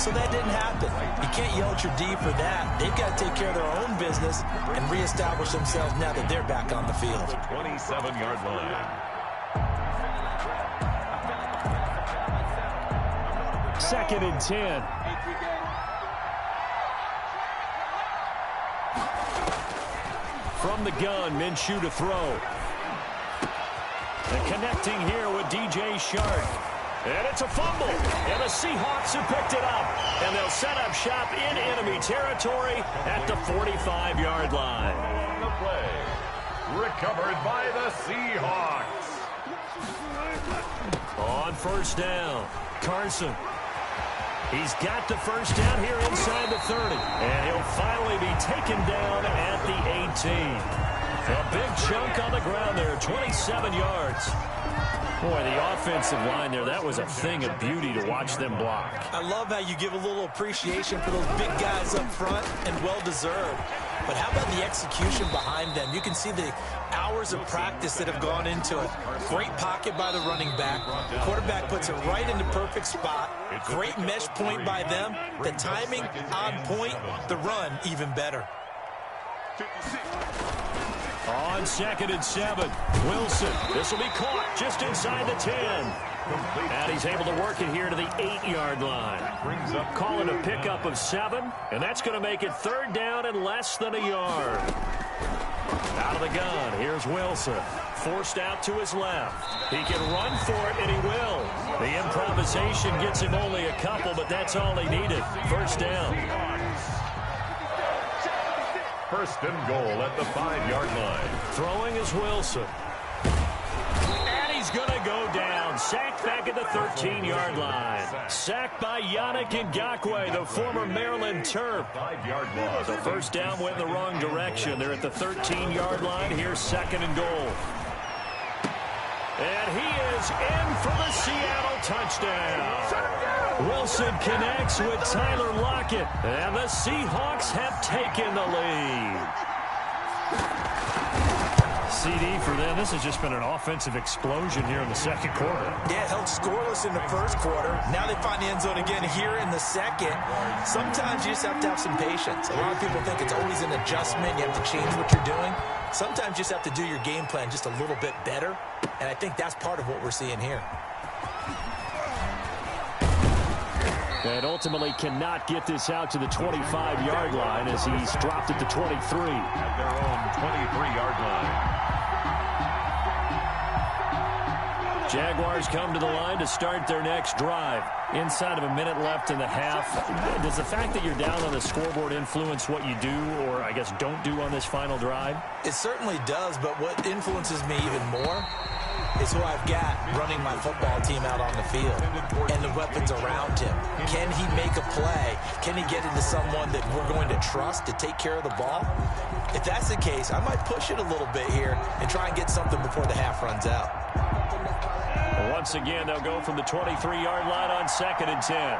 So that didn't happen. You can't yell at your D for that. They've got to take care of their own business and reestablish themselves now that they're back on the field. 27-yard line. Second and 10. From the gun, Minshew to throw. And connecting here with DJ Shark. And it's a fumble. And the Seahawks have picked it up. And they'll set up shop in enemy territory at the 45-yard line. On the play. Recovered by the Seahawks. On first down, Carson. He's got the first down here inside the 30. And he'll finally be taken down at the 18. A big chunk on the ground there, 27 yards. Boy, the offensive line there, that was a thing of beauty to watch them block. I love how you give a little appreciation for those big guys up front, and well-deserved. But how about the execution behind them? You can see the hours of practice that have gone into it. Great pocket by the running back. The quarterback puts it right in the perfect spot. Great mesh point by them. The timing on point. The run even better. 56. On 2nd and 7, Wilson. This will be caught just inside the 10. And he's able to work it here to the 8-yard line. Call it a pickup of 7, and that's going to make it third down and less than a yard. Out of the gun, here's Wilson. Forced out to his left. He can run for it, and he will. The improvisation gets him only a couple, but that's all he needed. First down. First and goal at the 5-yard line. Throwing is Wilson. And he's going to go down. Sacked back at the 13-yard line. Sacked by Yannick Ngakoue, the former Maryland Terp. 5-yard loss. The first down went in the wrong direction. They're at the 13-yard line. Here's 2nd and goal. And he is in for the Seattle touchdown. Wilson connects with Tyler Lockett. And the Seahawks have taken the lead. CD for them. This has just been an offensive explosion here in the second quarter. Yeah, held scoreless in the first quarter. Now they find the end zone again here in the second. Sometimes you just have to have some patience. A lot of people think it's always an adjustment. You have to change what you're doing. Sometimes you just have to do your game plan just a little bit better. And I think that's part of what we're seeing here. And ultimately cannot get this out to the 25-yard line as he's dropped at the 23. At their own 23-yard line. Jaguars come to the line to start their next drive. Inside of a minute left in the half. Does the fact that you're down on the scoreboard influence what you do, or I guess don't do on this final drive? It certainly does, but what influences me even more is who I've got running my football team out on the field and the weapons around him. Can he make a play? Can he get into someone that we're going to trust to take care of the ball? If that's the case, I might push it a little bit here and try and get something before the half runs out. Once again, they'll go from the 23-yard line on 2nd and 10.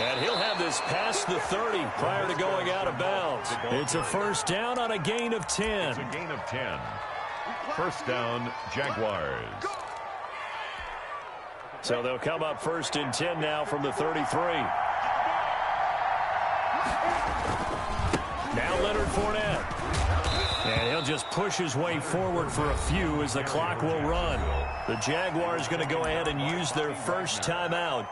And he'll have this past the 30 prior to going out of bounds. It's a first down on a gain of 10. It's a gain of 10. First down, Jaguars. So they'll come up 1st and 10 now from the 33. Now Leonard Fournette. And he'll just push his way forward for a few as the clock will run. The Jaguars going to go ahead and use their first timeout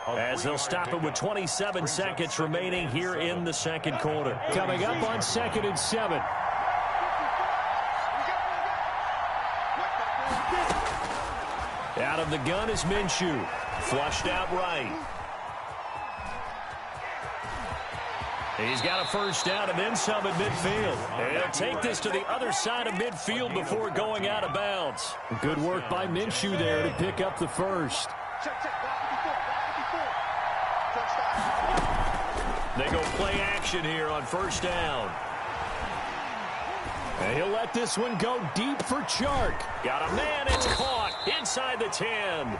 as they'll stop it with 27 seconds remaining here in the second quarter. Coming up on 2nd and 7. Out of the gun is Minshew. Flushed out right. He's got a first down and then some at midfield. And he'll take this to the other side of midfield before going out of bounds. Good work by Minshew there to pick up the first. They go play action here on first down. And he'll let this one go deep for Chark. Got a man, it's caught inside the 10.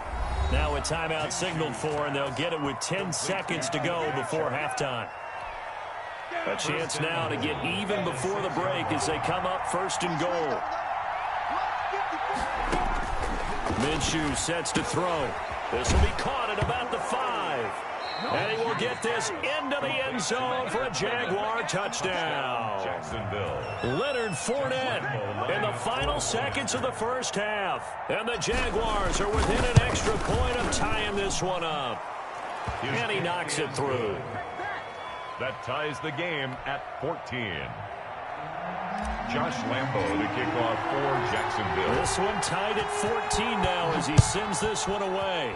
Now a timeout signaled for, and they'll get it with 10 seconds to go before halftime. A chance now to get even before the break as they come up 1st and goal. Minshew sets to throw. This will be caught at about the 5. And he will get this into the end zone for a Jaguar touchdown. Jacksonville. Leonard Fournette in the final seconds of the first half. And the Jaguars are within an extra point of tying this one up. And he knocks it through. That ties the game at 14. Josh Lambo to kick off for Jacksonville. This one tied at 14 now as he sends this one away.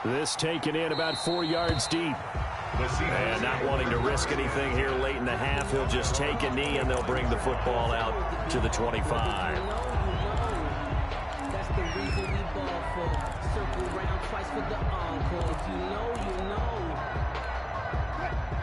This taken in about 4 yards deep. And not wanting to risk anything here late in the half, he'll just take a knee and they'll bring the football out to the 25. That's the reason we ball for. Circle round twice for the encore. If you know, you know.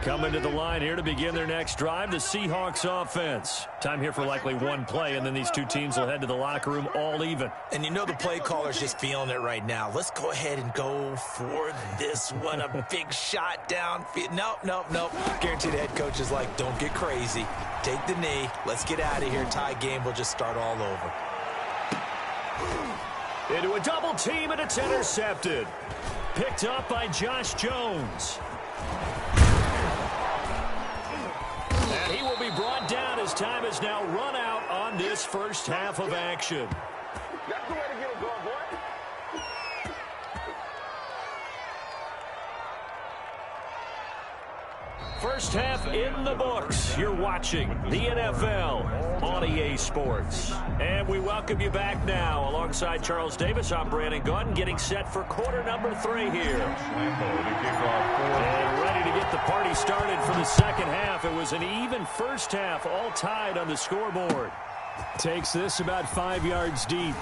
Coming to the line here to begin their next drive, the Seahawks offense. Time here for likely one play, and then these two teams will head to the locker room all even. And you know the play caller's just feeling it right now. Let's go ahead and go for this one. A big shot downfield. Nope. Guaranteed the head coach is like, don't get crazy. Take the knee. Let's get out of here. Tie game. We'll just start all over. Into a double team, and it's intercepted. Picked up by Josh Jones. And he will be brought down as time has now run out on this first half of action. That's the way to get it going, boy. First half in the books. You're watching the NFL on EA Sports. And we welcome you back now. Alongside Charles Davis, I'm Brandon Gunn, getting set for quarter number 3 here. And ready to get the party started for the second half. It was an even first half, all tied on the scoreboard. Takes this about 5 yards deep.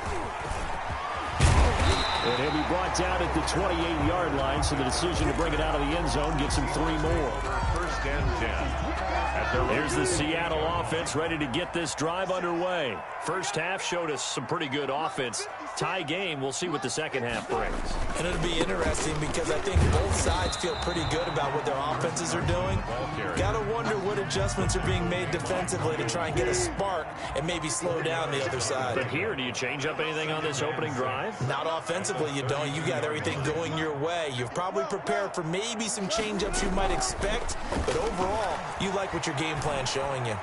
And he'll be brought down at the 28-yard line, so the decision to bring it out of the end zone gets him 3 more. First and 10. Here's the Seattle offense ready to get this drive underway. First half showed us some pretty good offense. Tie game, we'll see what the second half brings. And it'll be interesting because I think both sides feel pretty good about what their offenses are doing. Got to wonder what adjustments are being made defensively to try and get a spark and maybe slow down the other side. But here, do you change up anything on this opening drive? Not offensively, you don't. You got everything going your way. You've probably prepared for maybe some change-ups you might expect, but overall, you like what your game plan's showing you.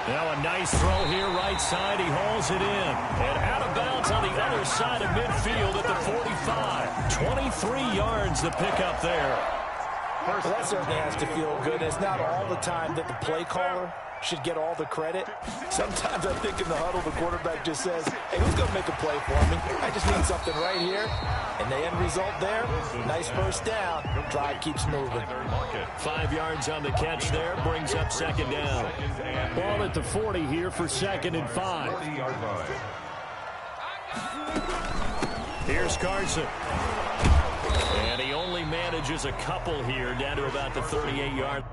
Now a nice throw here, right side. He hauls it in. And out of bounds on the other side of midfield at the 45. 23 yards to pick up there. Well, that certainly has to feel good. It's not all the time that the play caller should get all the credit. Sometimes I think in the huddle, the quarterback just says, hey, who's going to make a play for me? I just need something right here. And the end result there, nice first down. Drive keeps moving. 5 yards on the catch there, brings up second down. Ball at the 40 here for 2nd and 5. Here's Carson. And he only manages a couple here, down to about the 38-yard.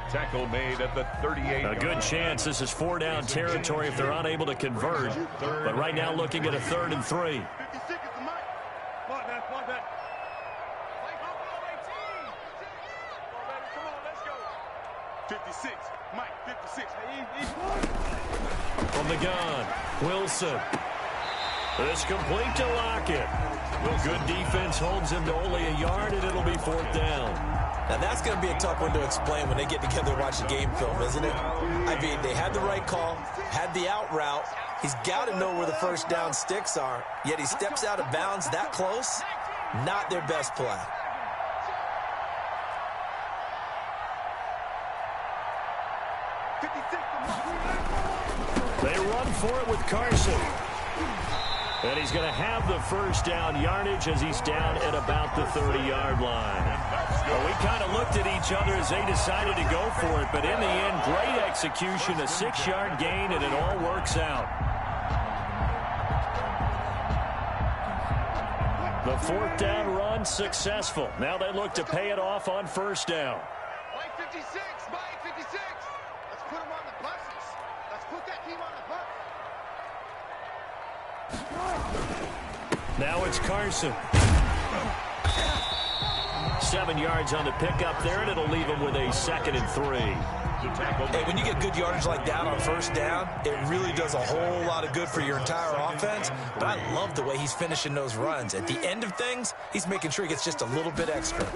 Tackle made at the 38. A good chance this is 4-down territory if they're unable to convert. But right now looking at a 3rd and 3. 56, Mike, 56. From the gun, Wilson. This complete to Lockett. The good defense holds him to only a yard, and it'll be 4th down. Now, that's going to be a tough one to explain when they get together and watch the game film, isn't it? I mean, they had the right call, had the out route. He's got to know where the first down sticks are, yet he steps out of bounds that close. Not their best play. They run for it with Carson. And he's going to have the first down yardage as he's down at about the 30-yard line. Well, we kind of looked at each other as they decided to go for it, but in the end, great execution, a 6-yard gain, and it all works out. The 4th down run successful. Now they look to pay it off on first down. Mike 56, Mike 56. Let's put him on the buses. Let's put that team on the bus. Now it's Carson. 7 yards on the pickup there, and it'll leave him with a 2nd and 3. Hey, when you get good yardage like that on first down, it really does a whole lot of good for your entire offense. But I love the way he's finishing those runs. At the end of things, he's making sure he gets just a little bit extra.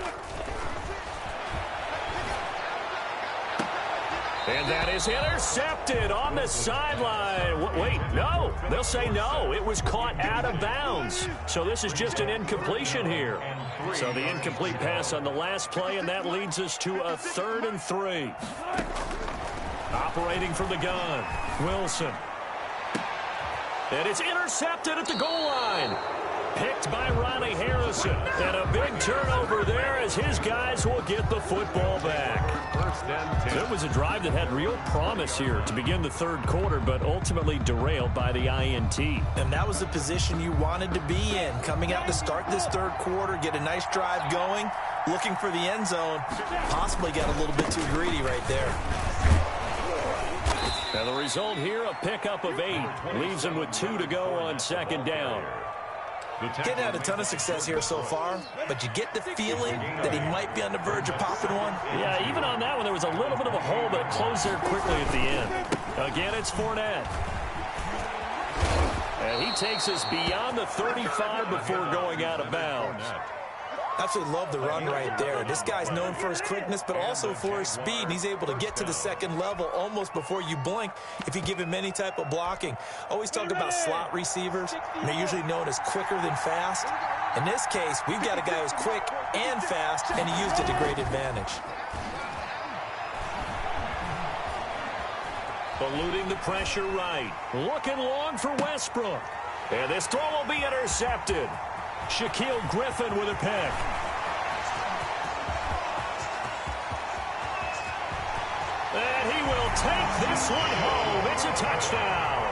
And that is intercepted on the sideline. Wait, no. They'll say no. It was caught out of bounds. So this is just an incompletion here. So the incomplete pass on the last play, and that leads us to a 3rd and 3. Operating from the gun, Wilson. And it's intercepted at the goal line. Picked by Ronnie Harrison. And a big turnover there as his guys will get the football back. It was a drive that had real promise here to begin the 3rd quarter, but ultimately derailed by the INT. And that was the position you wanted to be in. Coming out to start this 3rd quarter, get a nice drive going, looking for the end zone. Possibly got a little bit too greedy right there. And the result here, a pickup of 8. Leaves him with 2 to go on 2nd down. Getting had a ton of success here so far, but you get the feeling that he might be on the verge of popping one. Yeah, even on that one, there was a little bit of a hole, but it closed there quickly at the end. Again, it's Fournette. And he takes us beyond the 35 before going out of bounds. Absolutely love the run right there. This guy's known for his quickness, but also for his speed. And he's able to get to the 2nd level almost before you blink if you give him any type of blocking. Always talk about slot receivers. And they're usually known as quicker than fast. In this case, we've got a guy who's quick and fast, and he used it to great advantage. Eluding the pressure right. Looking long for Westbrook. And this throw will be intercepted. Shaquille Griffin with a pick. And he will take this one home. It's a touchdown.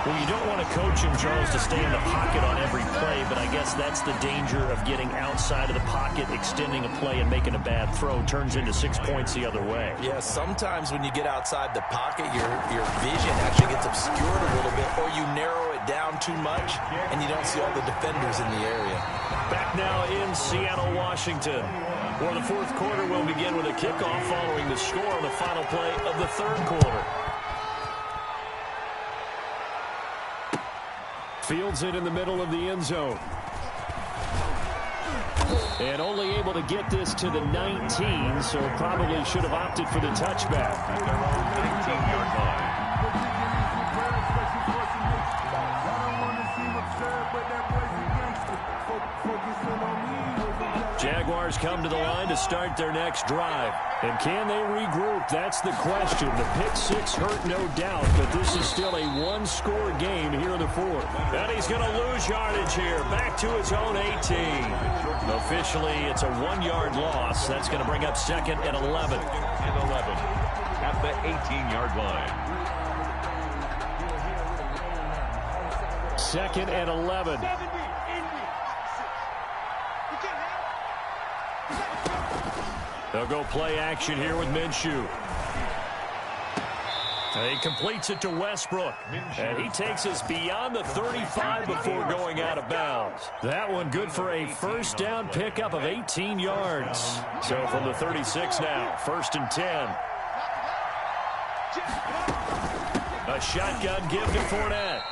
Well, you don't want to coach him, Charles, to stay in the pocket on every play, but I guess that's the danger of getting outside of the pocket, extending a play, and making a bad throw. Turns into 6 points the other way. Yeah, sometimes when you get outside the pocket, your vision actually gets obscured a little bit, or you narrow it down too much, and you don't see all the defenders in the area. Back now in Seattle, Washington, where the fourth quarter will begin with a kickoff following the score on the final play of the third quarter. Fields it in the middle of the end zone. And only able to get this to the 19, so probably should have opted for the touchback. At their own 18-yard line. Jaguars come to the line to start their next drive. And can they regroup? That's the question. The pick six hurt, no doubt, but this is still a one-score game here in the fourth. And he's going to lose yardage here. Back to his own 18. Officially, it's a 1-yard loss. That's going to bring up second and 11. And 11 at the 18-yard line. Second and 11. They'll go play action here with Minshew. He completes it to Westbrook. And he takes us beyond the 35 before going out of bounds. That one good for a first down pickup of 18 yards. So from the 36 now, first and 10. A shotgun give to Fournette.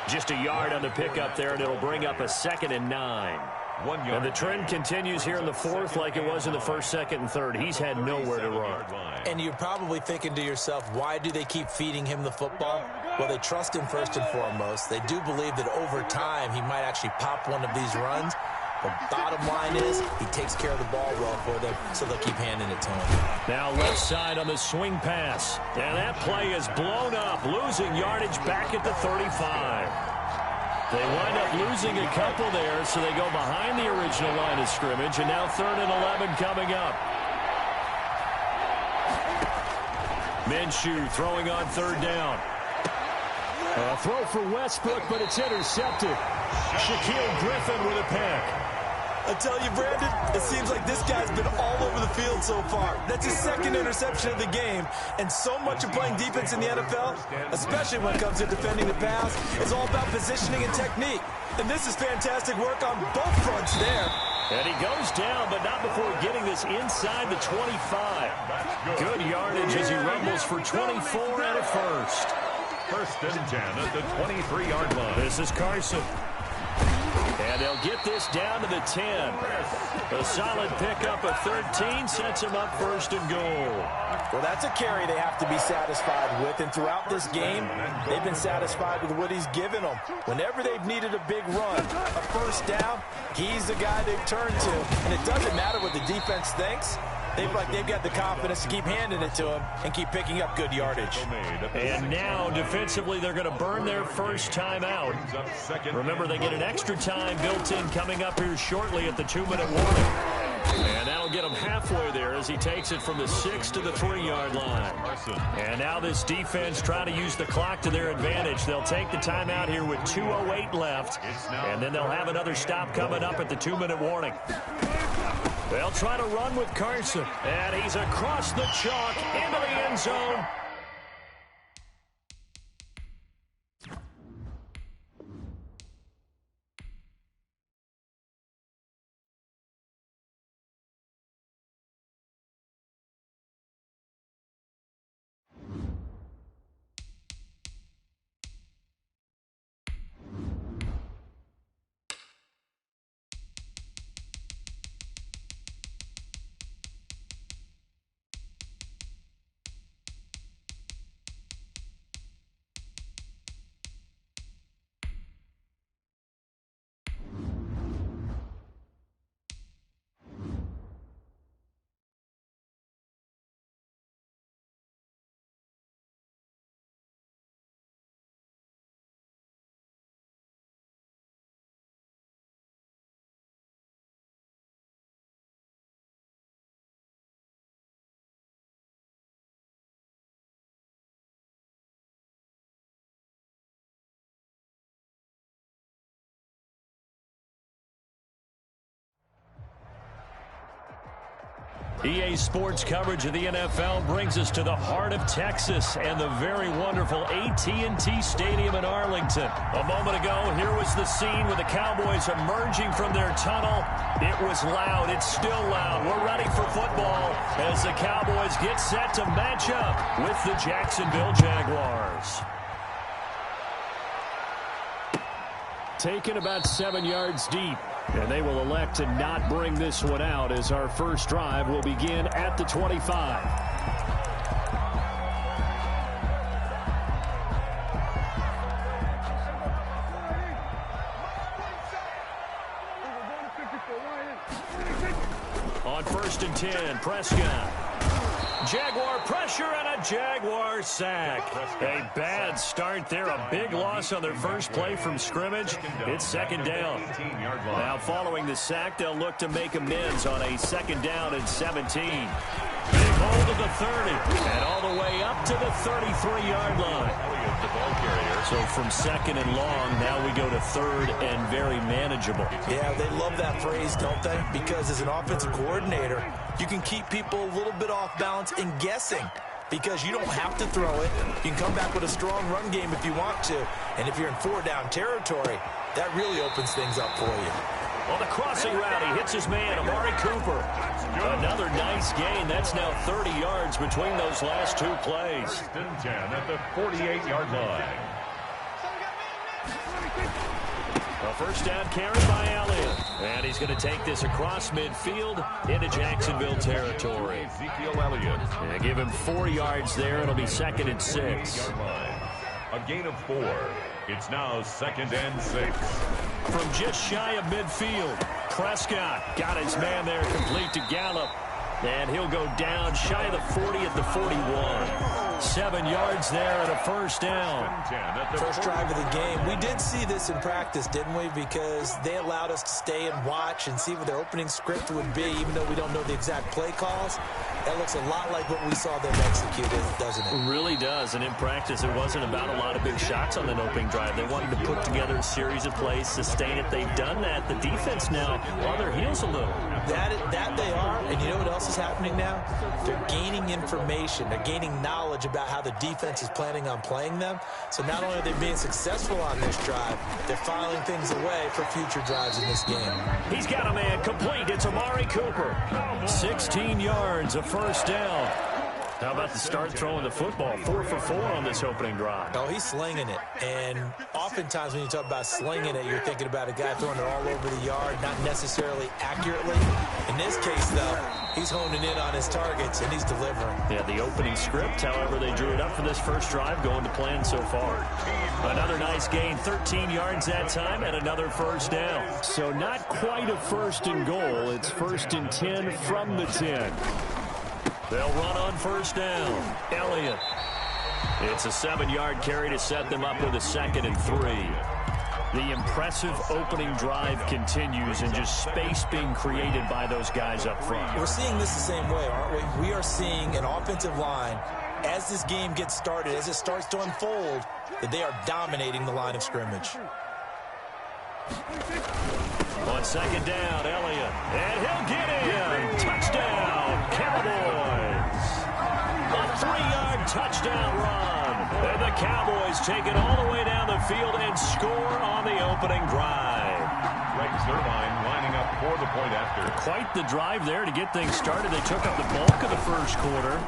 Just a yard on the pickup there, and it'll bring up a second and 9. 1 yard. And the trend continues here in the fourth like it was in the first, second, and third. He's had nowhere to run. And you're probably thinking to yourself, why do they keep feeding him the football? Well, they trust him first and foremost. They do believe that over time he might actually pop one of these runs. The bottom line is he takes care of the ball well for them, so they'll keep handing it to him. Now left side on the swing pass. And that play is blown up, losing yardage back at the 35. They wind up losing a couple there, so they go behind the original line of scrimmage, and now third and 11 coming up. Minshew throwing on third down. A throw for Westbrook, but it's intercepted. Shaquille Griffin with a pick. I tell you, Brandon, it seems like this guy's been all over the field so far. That's his second interception of the game, and so much of playing defense in the NFL, especially when it comes to defending the pass, is all about positioning and technique. And this is fantastic work on both fronts there. And he goes down, but not before getting this inside the 25. Good yardage as he rumbles for 24 and a first. First and 10 at the 23-yard line. This is Carson. And they'll get this down to the 10. A solid pickup of 13 sets him up first and goal. Well, that's a carry they have to be satisfied with. And throughout this game, they've been satisfied with what he's given them. Whenever they've needed a big run, a first down, he's the guy they turn to. And it doesn't matter what the defense thinks. They've got the confidence to keep handing it to him and keep picking up good yardage. And now, defensively, they're going to burn their first time out. Remember, they get an extra time built in coming up here shortly at the 2-minute warning. And that'll get him halfway there as he takes it from the 6 to the 3-yard line. And now this defense trying to use the clock to their advantage. They'll take the timeout here with 2:08 left. And then they'll have another stop coming up at the 2-minute warning. They'll try to run with Carson. And he's across the chalk into the end zone. EA Sports coverage of the NFL brings us to the heart of Texas and the very wonderful AT&T Stadium in Arlington. A moment ago, here was the scene with the Cowboys emerging from their tunnel. It was loud. It's still loud. We're ready for football as the Cowboys get set to match up with the Jacksonville Jaguars. Taken about 7 yards deep. And they will elect to not bring this one out as our first drive will begin at the 25. On 1st and 10, Prescott. Jaguar pressure and a Jaguar sack. A bad start there. A big loss on their first play from scrimmage. It's second down. Now following the sack, they'll look to make amends on a 2nd down and 17. Big hold of the 30 and all the way up to the 33-yard line. So from 2nd and long, now we go to 3rd and very manageable. Yeah, they love that phrase, don't they? Because as an offensive coordinator, you can keep people a little bit off balance and guessing because you don't have to throw it. You can come back with a strong run game if you want to. And if you're in 4-down territory, that really opens things up for you. On the crossing route, he hits his man, Amari Cooper. Another nice gain. That's now 30 yards between those last 2 plays. 1st and 10 at the 48-yard line. A first down carry by Elliott. And he's going to take this across midfield into Jacksonville territory. Ezekiel Elliott. And give him 4 yards there. It'll be 2nd and 6. A gain of 4. It's now 2nd and 6. From just shy of midfield, Prescott got his man there complete to Gallup. And he'll go down shy of the 40 at the 41. 7 yards there and a first down. First drive of the game. We did see this in practice, didn't we? Because they allowed us to stay and watch and see what their opening script would be, even though we don't know the exact play calls. That looks a lot like what we saw them execute, doesn't it? It really does. And in practice, it wasn't about a lot of big shots on that opening drive. They wanted to put together a series of plays, sustain it. They've done that. The defense now on their heels a little. That they are. And you know what else is happening now? They're gaining information. They're gaining knowledge about how the defense is planning on playing them. So not only are they being successful on this drive, they're filing things away for future drives in this game. He's got a man complete. It's Amari Cooper. 16 yards, a first down. How about the start throwing the football? 4 for 4 on this opening drive. Oh, he's slinging it. And oftentimes when you talk about slinging it, you're thinking about a guy throwing it all over the yard, not necessarily accurately. In this case, though, he's honing in on his targets, and he's delivering. Yeah, the opening script, however, they drew it up for this first drive, going to plan so far. Another nice gain, 13 yards that time, and another first down. So not quite a 1st and goal. It's 1st and 10 from the 10. They'll run on first down. Elliott. It's a 7-yard carry to set them up with a 2nd and 3. The impressive opening drive continues and just space being created by those guys up front. We're seeing this the same way, aren't we? We are seeing an offensive line, as this game gets started, as it starts to unfold, that they are dominating the line of scrimmage. On 2nd down, Elliott. And he'll get in. Touchdown, Cowboys. A 3-yard touchdown run. And the Cowboys take it all the way down the field and score on the opening drive. Greg Zuerlein lining up for the point after. Quite the drive there to get things started. They took up the bulk of the first quarter,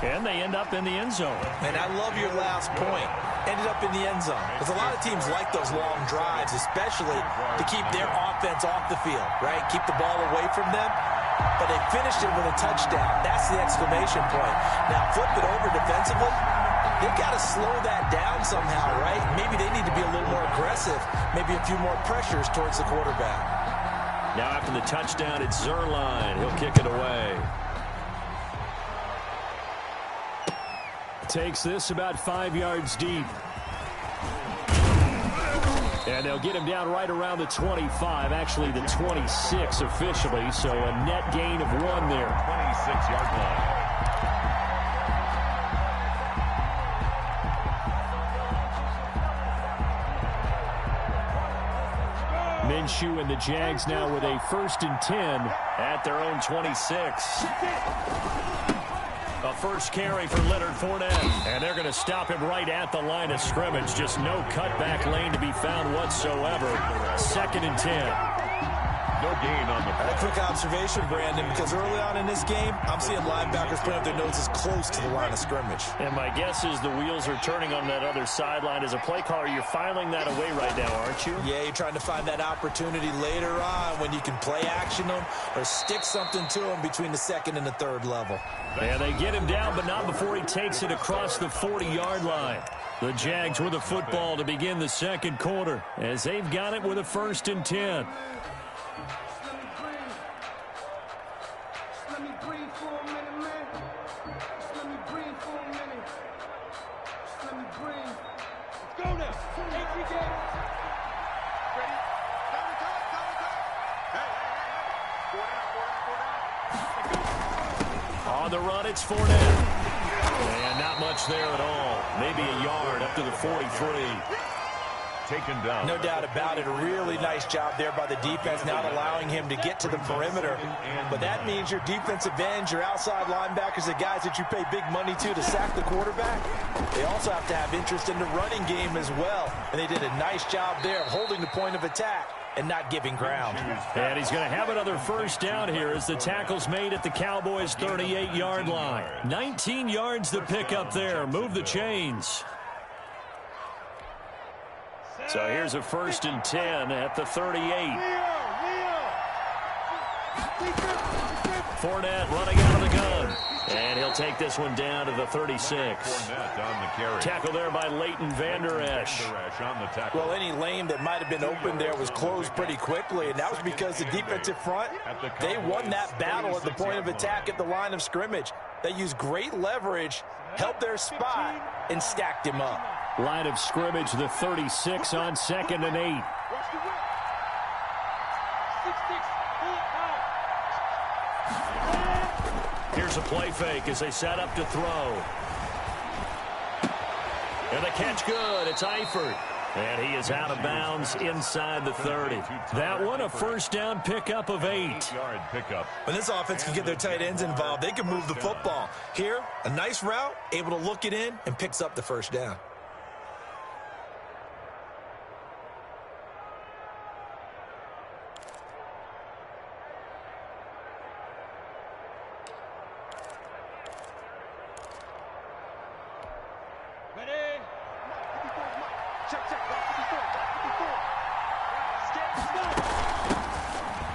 and they end up in the end zone. And I love your last point. Ended up in the end zone. Because a lot of teams like those long drives, especially to keep their offense off the field, right? Keep the ball away from them. But they finished it with a touchdown. That's the exclamation point. Now, flip it over defensively. They've got to slow that down somehow, right? Maybe they need to be a little more aggressive. Maybe a few more pressures towards the quarterback. Now after the touchdown, it's Zuerlein. He'll kick it away. Takes this about 5 yards deep. And they'll get him down right around the 25, actually the 26 officially, so a net gain of 1 there. 26-yard line. Minshew and the Jags now with a 1st and 10 at their own 26. A first carry for Leonard Fournette. And they're going to stop him right at the line of scrimmage. Just no cutback lane to be found whatsoever. 2nd and 10. No gain on the play. A quick observation, Brandon, because early on in this game, I'm seeing linebackers putting up their noses close to the line of scrimmage. And my guess is the wheels are turning on that other sideline. As a play caller, you're filing that away right now, aren't you? Yeah, you're trying to find that opportunity later on when you can play action them or stick something to them between the 2nd and the 3rd level. And they get him down, but not before he takes it across the 40-yard line. The Jags with the football to begin the 2nd quarter as they've got it with a 1st and 10. On the run, it's Fournette. And not much there at all. Maybe a yard up to the 43. Taken down. No doubt about it. A really nice job there by the defense, not allowing him to get to the perimeter. But that means your defensive ends, your outside linebackers, the guys that you pay big money to sack the quarterback, they also have to have interest in the running game as well. And they did a nice job there of holding the point of attack and not giving ground. And he's going to have another 1st down here as the tackle's made at the Cowboys' 38-yard line. 19 yards to pick up there. Move the chains. So here's a 1st and 10 at the 38. Fournette running out of the gun. And he'll take this one down to the 36. Tackle there by Leighton Vander Esch. Well, any lane that might have been open there was closed pretty quickly, and that was because the defensive front, they won that battle at the point of attack at the line of scrimmage. They used great leverage, held their spot, and stacked him up. Line of scrimmage, the 36 on 2nd and 8. Here's a play fake as they set up to throw. And the catch good. It's Eifert. And he is out of bounds inside the 30. That one, a 1st down pickup of 8. When this offense can get their tight ends involved, they can move the football. Here, a nice route, able to look it in, and picks up the 1st down.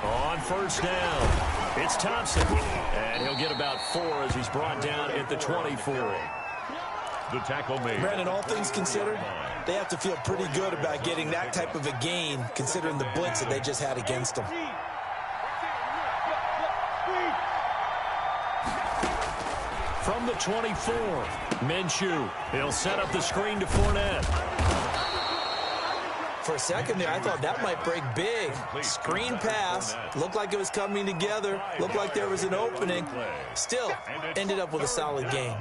On 1st down, it's Thompson. And he'll get about 4 as he's brought down at the 24. The tackle made. Brandon, all things considered, they have to feel pretty good about getting that type of a gain, considering the blitz that they just had against them. From the 24, Minshew. He'll set up the screen to Fournette. For a second there, I thought that might break big. Screen pass. Looked like it was coming together. Looked like there was an opening. Still, ended up with a solid game.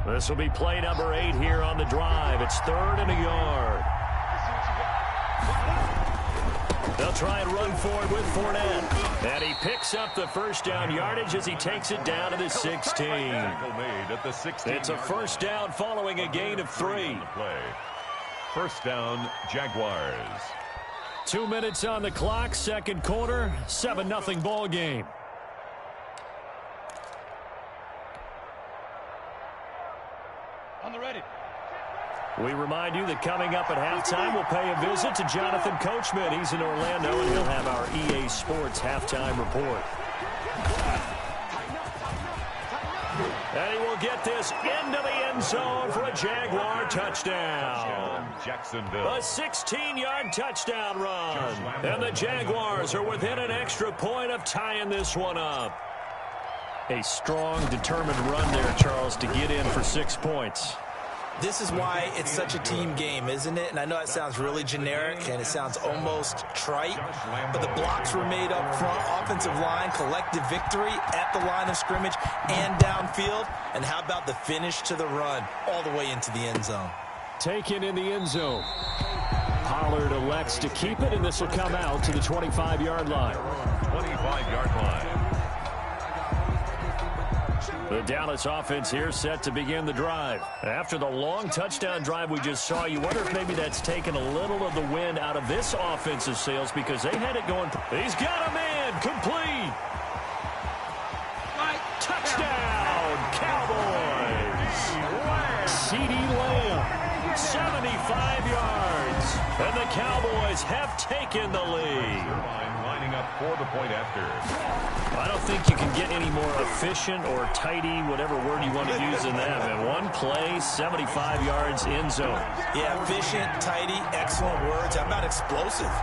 This will be play number 8 here on the drive. It's 3rd and a yard. They'll try and run forward with Fournette. And he picks up the 1st down yardage as he takes it down to the 16. It's a 1st down following a gain of 3. 1st down, Jaguars. 2 minutes on the clock, 2nd quarter, 7-0 ball game. On the ready. We remind you that coming up at halftime, we'll pay a visit to Jonathan Coachman. He's in Orlando, and he'll have our EA Sports halftime report. And he will get this into the end zone for a Jaguar touchdown. Jacksonville. A 16-yard touchdown run. And the Jaguars are within an extra point of tying this one up. A strong, determined run there, Charles, to get in for 6 points. This is why it's such a team game, isn't it? And I know it sounds really generic and it sounds almost trite, but the blocks were made up front, offensive line, collective victory at the line of scrimmage and downfield. And how about the finish to the run all the way into the end zone? Taken in the end zone. Pollard elects to keep it, and this will come out to the 25-yard line. 25-yard line. The Dallas offense here set to begin the drive. After the long touchdown drive we just saw, you wonder if maybe that's taken a little of the wind out of this offensive sails because they had it going. He's got him in. Complete. Touchdown, Cowboys. CeeDee Lamb, 75 yards. And the Cowboys have taken the lead. Lining up for the point after. I don't think you can get any more efficient or tidy, whatever word you want to use in that. And one play, 75 yards in zone. Yeah, efficient, tidy, excellent words. How about explosive?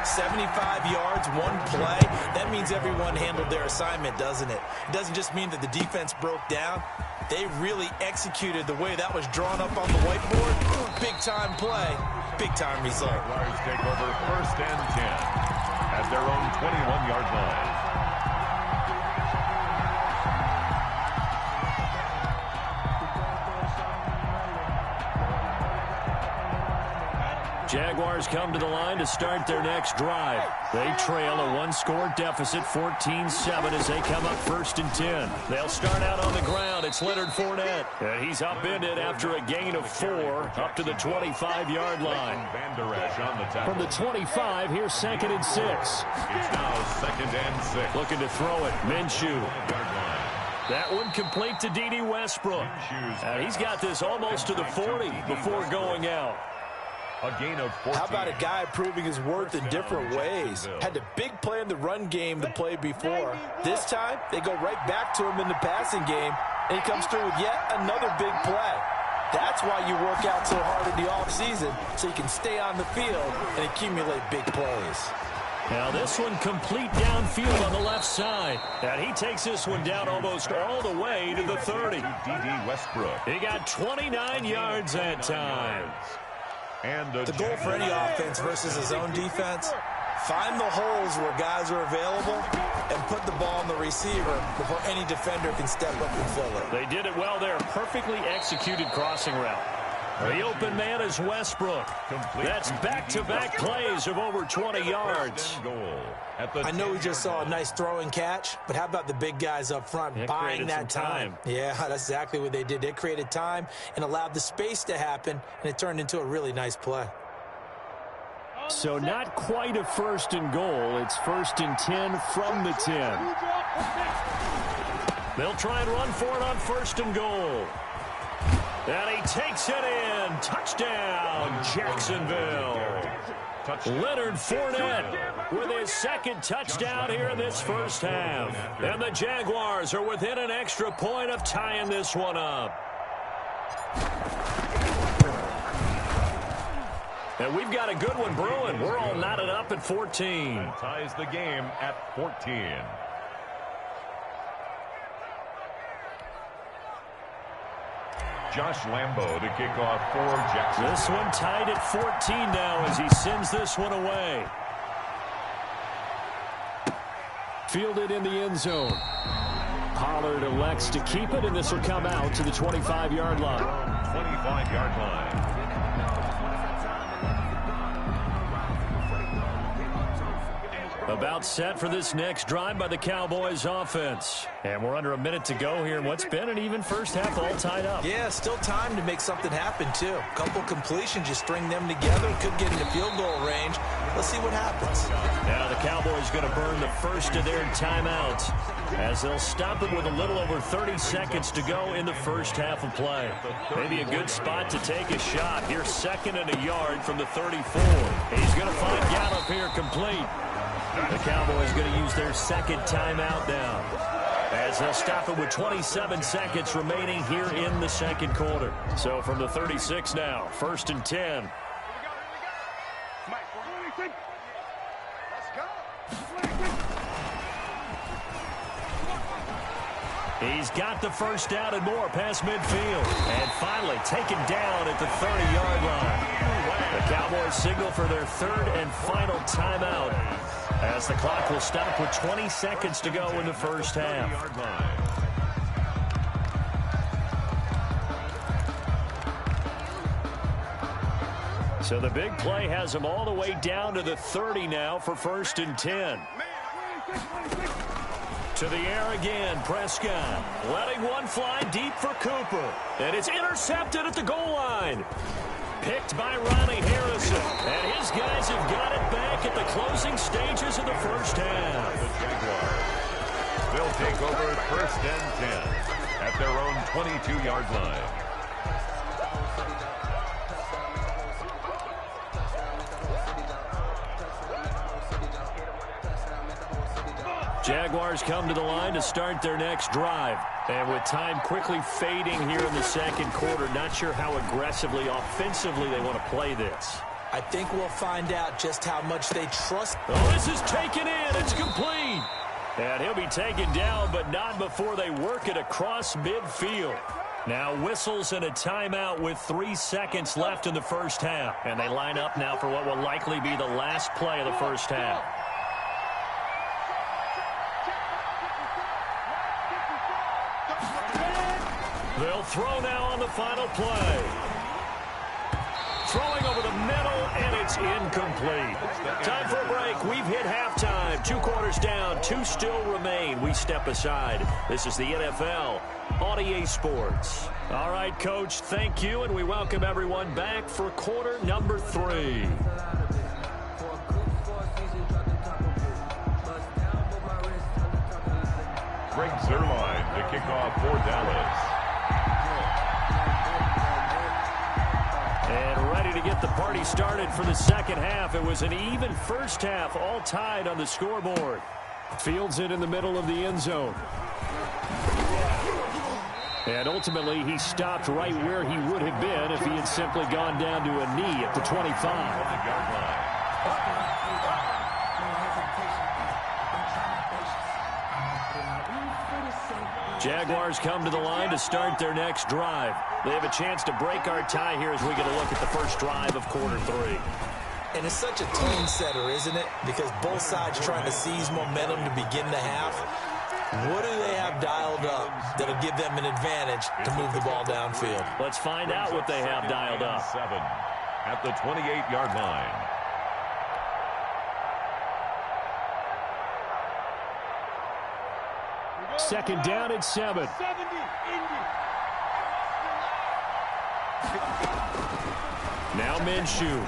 75 yards, one play. That means everyone handled their assignment, doesn't it? It doesn't just mean that the defense broke down. They really executed the way that was drawn up on the whiteboard. Big-time play, big-time result. Jaguars take over 1st and 10 at their own 21-yard line. Jaguars come to the line to start their next drive. They trail a one-score deficit, 14-7, as they come up 1st and 10. They'll start out on the ground. It's Leonard Fournette. And he's upended after a gain of 4 up to the 25-yard line. From the 25, here's 2nd and 6. It's now 2nd and 6. Looking to throw it. Minshew. That one complete to D.D. Westbrook. He's got this almost to the 40 before going out. A gain of 14. How about a guy proving his worth in different ways? Had a big play in the run game the play before. This time, they go right back to him in the passing game, and he comes through with yet another big play. That's why you work out so hard in the offseason, so you can stay on the field and accumulate big plays. Now this one complete downfield on the left side. And he takes this one down almost all the way to the 30. D.D. Westbrook. He got 29 yards that time. And the goal for any offense versus his own defense, find the holes where guys are available and put the ball on the receiver before any defender can step up and fill it. They did it well there. Perfectly executed crossing route. The open man is Westbrook. That's back-to-back plays of over 20 yards. I know we just saw a nice throw and catch, but how about the big guys up front buying that time? Yeah, that's exactly what they did. They created time and allowed the space to happen, and it turned into a really nice play. So not quite a 1st and goal. It's 1st and 10 from the 10. They'll try and run for it on 1st and goal. And he takes it in. Touchdown, Jacksonville. Leonard Fournette with his 2nd touchdown here in this 1st half. And the Jaguars are within an extra point of tying this one up. And we've got a good one brewing. We're all knotted up at 14. Ties the game at 14. Josh Lambo to kick off for Jackson. This one tied at 14 now as he sends this one away. Fielded in the end zone. Pollard elects to keep it, and this will come out to the 25-yard line. 25-yard line. About set for this next drive by the Cowboys offense. And we're under a minute to go here in what's been an even 1st half, all tied up. Yeah, still time to make something happen, too. A couple completions, you string them together, could get into field goal range. Let's see what happens. Now the Cowboys going to burn the first of their timeouts as they'll stop it with a little over 30 seconds to go in the 1st half of play. Maybe a good spot to take a shot. Here's 2nd and a yard from the 34. He's going to find Gallup here complete. The Cowboys going to use their 2nd timeout now as they'll stop it with 27 seconds remaining here in the 2nd quarter. So from the 36 now, 1st and 10. He's got the 1st down and more past midfield. And finally taken down at the 30-yard line. The Cowboys signal for their 3rd and final timeout as the clock will stop with 20 seconds to go in the 1st half. So the big play has them all the way down to the 30 now for 1st and 10. To the air again, Prescott. Letting one fly deep for Cooper. And it's intercepted at the goal line. Picked by Ronnie Harrison. And his guys have got it back at the closing stages of the first half. The Jaguars will take over 1st and 10 at their own 22-yard line. Jaguars come to the line to start their next drive. And with time quickly fading here in the second quarter, not sure how aggressively, offensively they want to play this. I think we'll find out just how much they trust. Oh, this is taken in. It's complete. And he'll be taken down, but not before they work it across midfield. Now whistles and a timeout with 3 seconds left in the first half. And they line up now for what will likely be the last play of the first half. They'll throw now on the final play. Throwing over the middle, and it's incomplete. Time for a break. We've hit halftime. 2 quarters down, 2 still remain. We step aside. This is the NFL on EA Sports. All right, Coach, thank you, and we welcome everyone back for quarter number 3. Greg Zuerlein to kick off for Dallas. And ready to get the party started for the second half. It was an even first half, all tied on the scoreboard. Fields it in the middle of the end zone. And ultimately, he stopped right where he would have been if he had simply gone down to a knee at the 25. Jaguars come to the line to start their next drive. They have a chance to break our tie here as we get a look at the first drive of quarter 3. And it's such a tone setter, isn't it? Because both sides trying to seize momentum to begin the half. What do they have dialed up that'll give them an advantage to move the ball downfield? Let's find out what they have dialed up. 7 at the 28-yard line. Second down at 7. Now Minshew.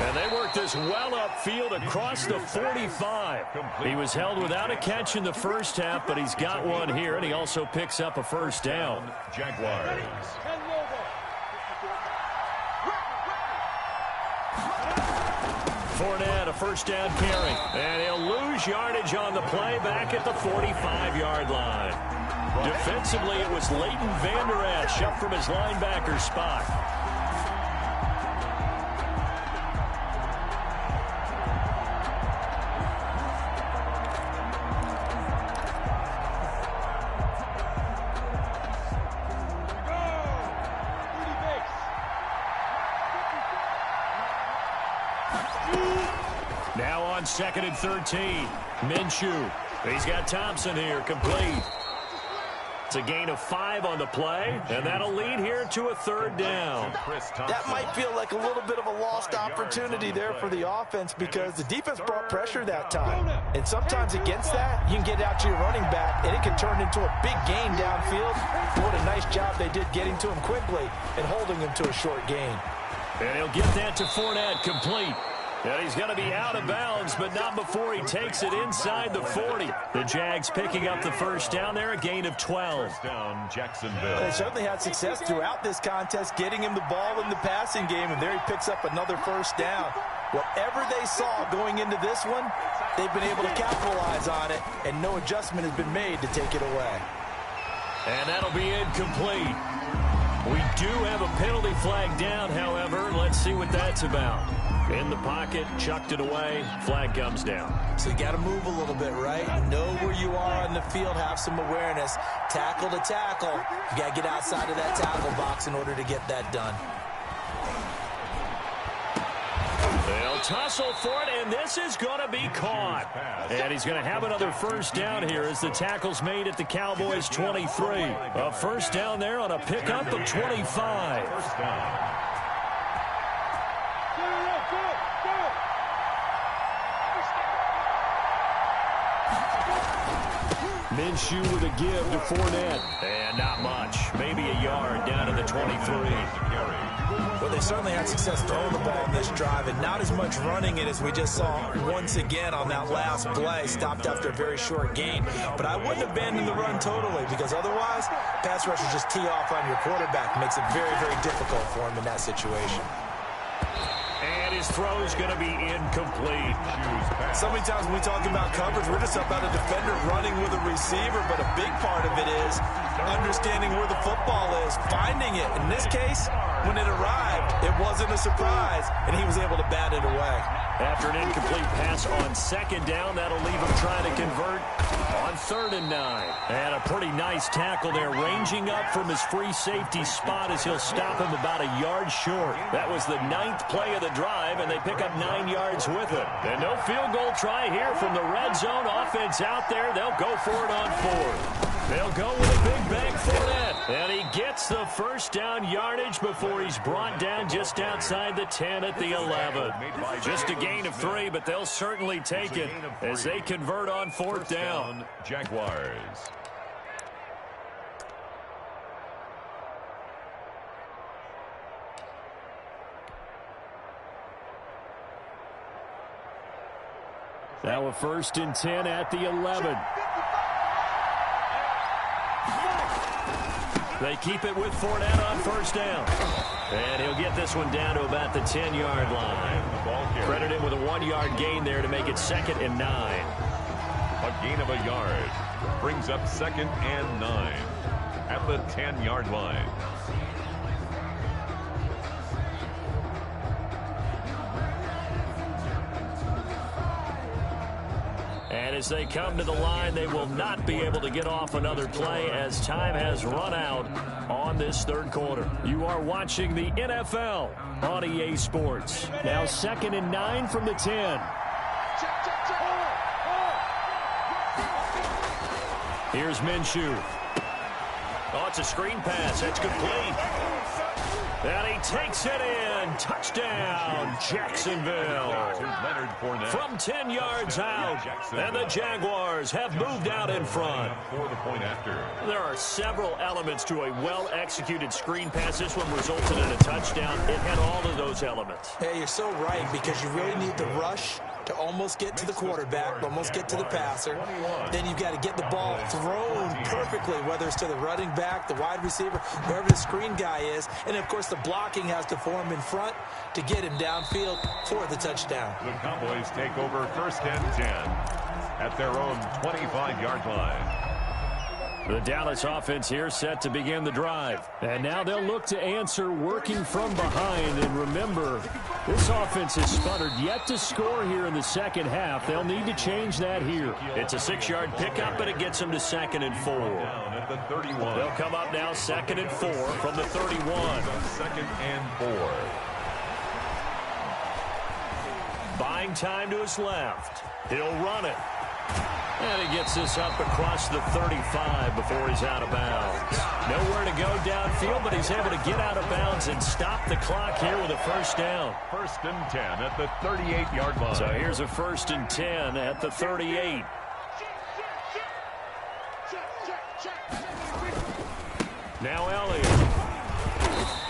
And they work this well upfield across the 45. He was held without a catch in the first half, but he's got one here, and he also picks up a first down. Jaguars. Fournette, a first down carry. And he'll lose yardage on the play back at the 45-yard line. Defensively, it was Leighton Vander Esch up from his linebacker spot. Now on 2nd and 13. Minshew. He's got Thompson here, complete. It's a gain of 5 on the play, and that'll lead here to a third down. That might feel like a little bit of a lost opportunity there for the offense because the defense brought pressure that time. And sometimes against that, you can get out to your running back, and it can turn into a big gain downfield. What a nice job they did getting to him quickly and holding him to a short gain. And he'll get that to Fournette, complete. And he's going to be out of bounds, but not before he takes it inside the 40. The Jags picking up the first down there, a gain of 12. First down, Jacksonville. They certainly had success throughout this contest, getting him the ball in the passing game, and there he picks up another first down. Whatever they saw going into this one, they've been able to capitalize on it, and no adjustment has been made to take it away. And that'll be incomplete. We do have a penalty flag down, however. Let's see what that's about. In the pocket, chucked it away, flag comes down. So you got to move a little bit, right? Know where you are on the field, have some awareness. Tackle to tackle. You got to get outside of that tackle box in order to get that done. They'll tussle for it, and this is going to be caught. And he's going to have another first down here as the tackle's made at the Cowboys' 23. A first down there on a pickup of 25. First down. Minshew with a give to Fournette. And not much. Maybe a yard down to the 23. Well, they certainly had success throwing the ball on this drive and not as much running it as we just saw once again on that last play. Stopped after a very short gain. But I wouldn't abandon the run totally because otherwise, pass rushers just tee off on your quarterback. Makes it very, very difficult for him in that situation. And his throw is going to be incomplete. So many times when we talk about coverage, we're just about a defender running with a receiver, but a big part of it is understanding where the football is, finding it. In this case, when it arrived, it wasn't a surprise, and he was able to bat it away. After an incomplete pass on second down, that'll leave him trying to convert on 3rd and 9. And a pretty nice tackle there, ranging up from his free safety spot as he'll stop him about a yard short. That was the 9th play of the drive, and they pick up 9 yards with it. And no field goal try here from the red zone offense out there. They'll go for it on 4th. They'll go with a big bang Fournette. And he gets the first down yardage before he's brought down just outside the 10 at the 11. Just a gain of 3, but they'll certainly take it as they convert on 4th down. Jaguars. Now a 1st and 10 at the 11. They keep it with Fournette on 1st down. And he'll get this one down to about the 10-yard line. Credit him with a 1-yard gain there to make it 2nd and 9. A gain of a yard brings up 2nd and 9 at the 10-yard line. And as they come to the line, they will not be able to get off another play as time has run out on this 3rd quarter. You are watching the NFL on EA Sports. Now 2nd and 9 from the 10. Here's Minshew. Oh, it's a screen pass. That's complete. And he takes it in. Touchdown, Jacksonville. From 10 yards out. And the Jaguars have moved out in front. For the point after. There are several elements to a well-executed screen pass. This one resulted in a touchdown. It had all of those elements. Hey, you're so right, because you really need the rush to almost get to the quarterback, almost get to the passer. Then you've got to get the ball thrown perfectly, whether it's to the running back, the wide receiver, whoever the screen guy is. And, of course, the blocking has to form in front to get him downfield for the touchdown. The Cowboys take over 1st and 10 at their own 25-yard line. The Dallas offense here set to begin the drive. And now they'll look to answer working from behind. And remember, this offense has sputtered yet to score here in the 2nd half. They'll need to change that here. It's a 6-yard pickup, but it gets them to 2nd and 4. At the 31. They'll come up now 2nd and 4 from the 31. 2nd and 4. Buying time to his left. He'll run it. And he gets this up across the 35 before he's out of bounds. Nowhere to go downfield, but he's able to get out of bounds and stop the clock here with a 1st down. 1st and 10 at the 38-yard line. So here's a 1st and 10 at the 38. Now Elliott.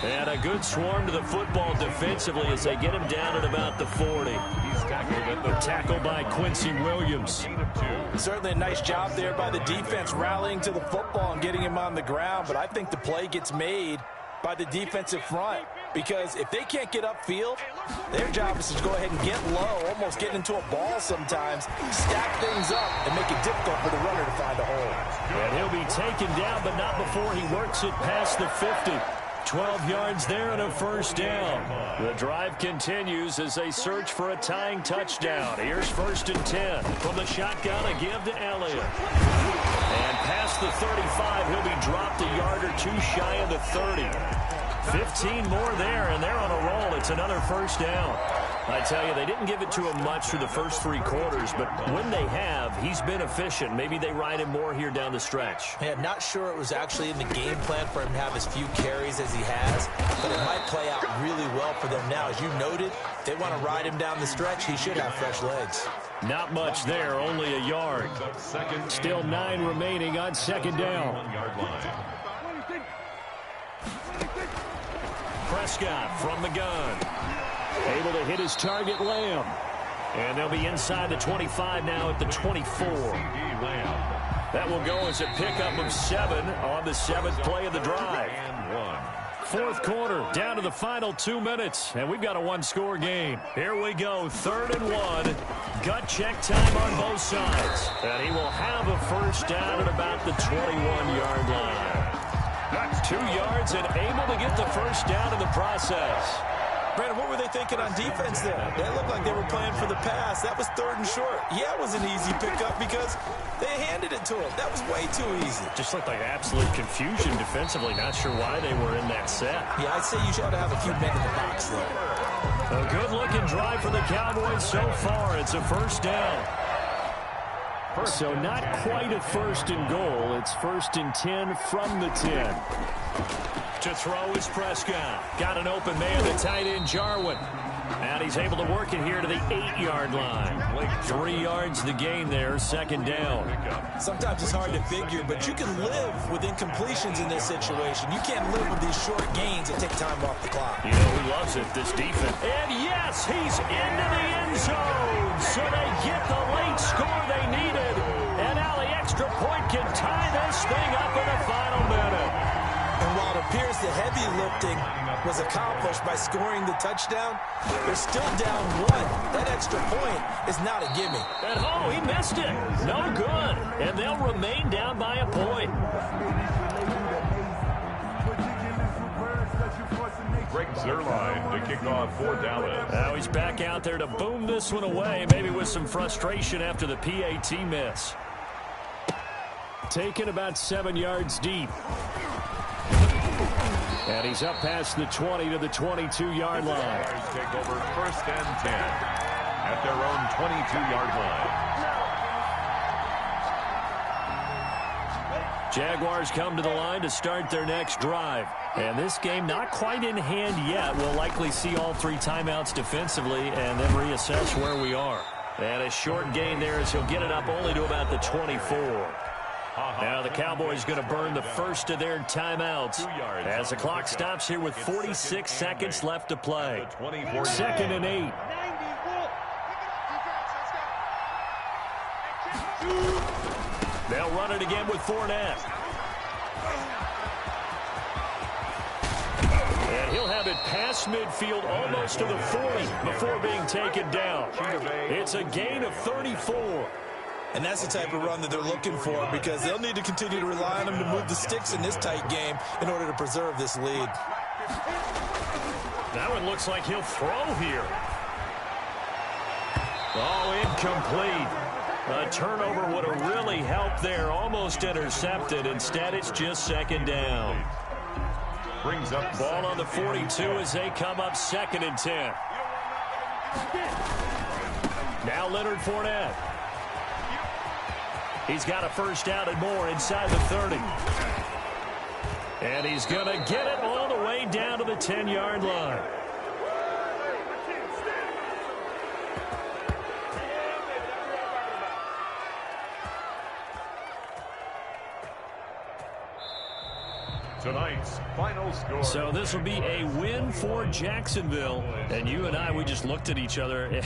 And a good swarm to the football defensively as they get him down at about the 40. He's tackled at the tackle by Quincy Williams. Certainly a nice job there by the defense rallying to the football and getting him on the ground. But I think the play gets made by the defensive front, because if they can't get upfield, their job is to go ahead and get low, almost get into a ball sometimes, stack things up, and make it difficult for the runner to find a hole. And he'll be taken down, but not before he works it past the 50. 12 yards there and a 1st down. The drive continues as they search for a tying touchdown. Here's 1st and 10 from the shotgun, a give to Elliott. And past the 35, he'll be dropped a yard or two shy of the 30. 15 more there, and they're on a roll. It's another 1st down. I tell you, they didn't give it to him much through the first 3 quarters, but when they have, he's been efficient. Maybe they ride him more here down the stretch. Yeah, not sure it was actually in the game plan for him to have as few carries as he has, but it might play out really well for them now. As you noted, if they want to ride him down the stretch, he should have fresh legs. Not much there, only a yard. Still 9 remaining on second down. Prescott from the gun. Able to hit his target, Lamb. And they'll be inside the 25 now at the 24. That will go as a pickup of 7 on the 7th play of the drive. Fourth quarter, down to the final 2 minutes, and we've got a one-score game. Here we go, 3rd and 1. Gut check time on both sides. And he will have a first down at about the 21-yard line. 2 yards and able to get the first down in the process. Brandon, what were they thinking on defense there? They looked like they were playing for the pass. That was 3rd and short. Yeah, it was an easy pickup because they handed it to him. That was way too easy. Just looked like absolute confusion defensively. Not sure why they were in that set. Yeah, I'd say you should have a few men in the box there. A good-looking drive for the Cowboys so far. It's a first down. So not quite a 1st and goal. It's 1st and 10 from the 10. To throw is Prescott. Got an open man, the tight end Jarwin. And he's able to work it here to the 8-yard line. 3 yards the gain there, second down. Sometimes it's hard to figure, but you can live with incompletions in this situation. You can't live with these short gains that take time off the clock. You know who loves it? This defense. And yes, he's into the end zone. So they get the late score they needed. And now the extra point can tie this thing up in the final minute. And while it appears the heavy lifting was accomplished by scoring the touchdown, they're still down 1. That extra point is not a gimme. And oh, he missed it. No good. And they'll remain down by a point. Greg Zuerlein to kick off for Dallas. Now he's back out there to boom this one away, maybe with some frustration after the PAT miss. Taken about 7 yards deep. And he's up past the 20 to the 22-yard line. Take over 1st and 10 at their own 22-yard line. Jaguars come to the line to start their next drive. And this game not quite in hand yet. We'll likely see all 3 timeouts defensively and then reassess where we are. And a short gain there as he'll get it up only to about the 24. Now the Cowboys going to burn the first of their timeouts as the clock stops here with 46 seconds left to play. 2nd and 8. They'll run it again with Fournette. And he'll have it past midfield almost to the 40 before being taken down. It's a gain of 34. And that's the type of run that they're looking for because they'll need to continue to rely on him to move the sticks in this tight game in order to preserve this lead. That one looks like he'll throw here. Oh, incomplete. A turnover would have really helped there. Almost intercepted. Instead, it's just 2nd down. Brings up ball on the 42 as they come up 2nd and 10. Now Leonard Fournette. He's got a first down and more inside the 30. And he's going to get it all the way down to the 10-yard line. tonight's final score. So this will be a win for Jacksonville. And you and I, we just looked at each other.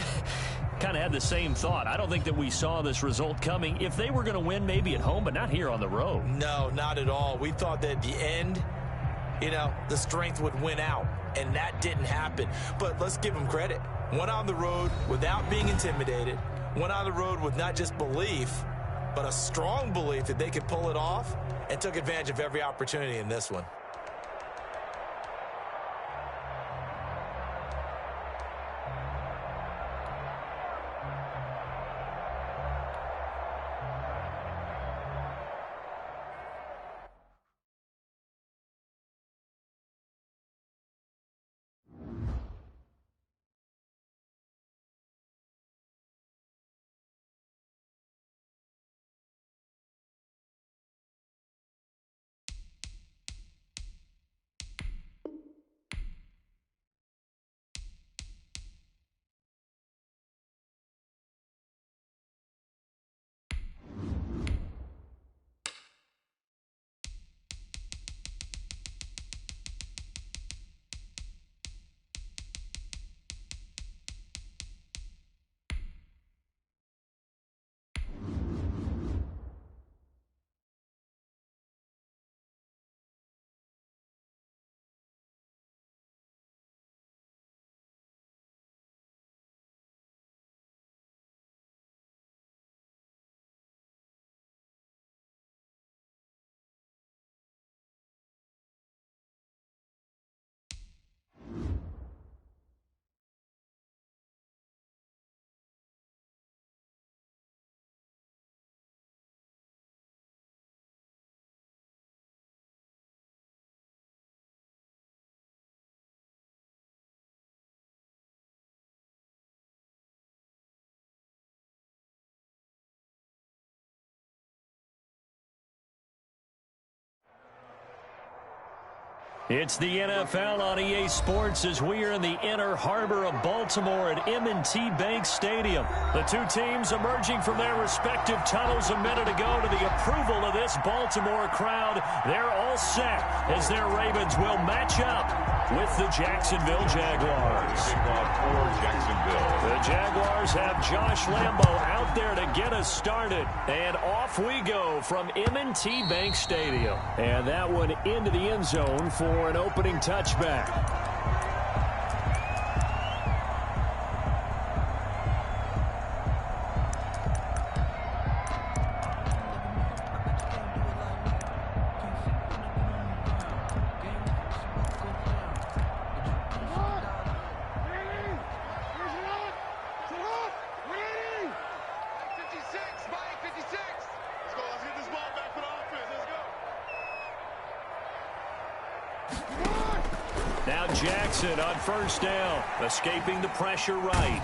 Kind of had the same thought. I don't think that we saw this result coming. If they were going to win, maybe at home, but not here on the road. No, not at all. We thought that at the end, the strength would win out, and that didn't happen. But let's give them credit. Went on the road without being intimidated. Went on the road with not just belief, but a strong belief that they could pull it off, and took advantage of every opportunity in this one. It's the NFL on EA Sports as we are in the inner harbor of Baltimore at M&T Bank Stadium. The two teams emerging from their respective tunnels a minute ago to the approval of this Baltimore crowd. They're all set as their Ravens will match up with the Jacksonville Jaguars. The Jaguars have Josh Lambo out there to get us started. And off we go from M&T Bank Stadium. And that one into the end zone for an opening touchback. Now Jackson on first down, escaping the pressure right.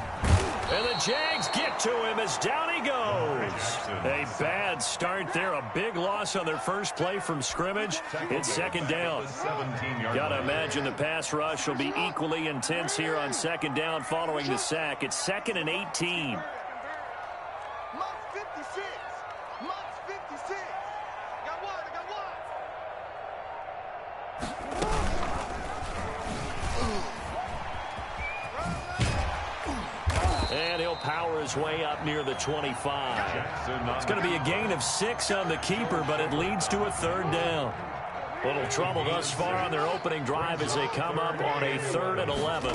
And the Jags get to him as down he goes. A bad start there, a big loss on their first play from scrimmage. It's second down. Got to imagine the pass rush will be equally intense here on second down following the sack. It's 2nd and 18. And he'll power his way up near the 25. It's going to be a gain of 6 on the keeper, but it leads to a third down. Little trouble thus far on their opening drive as they come up on a 3rd and 11.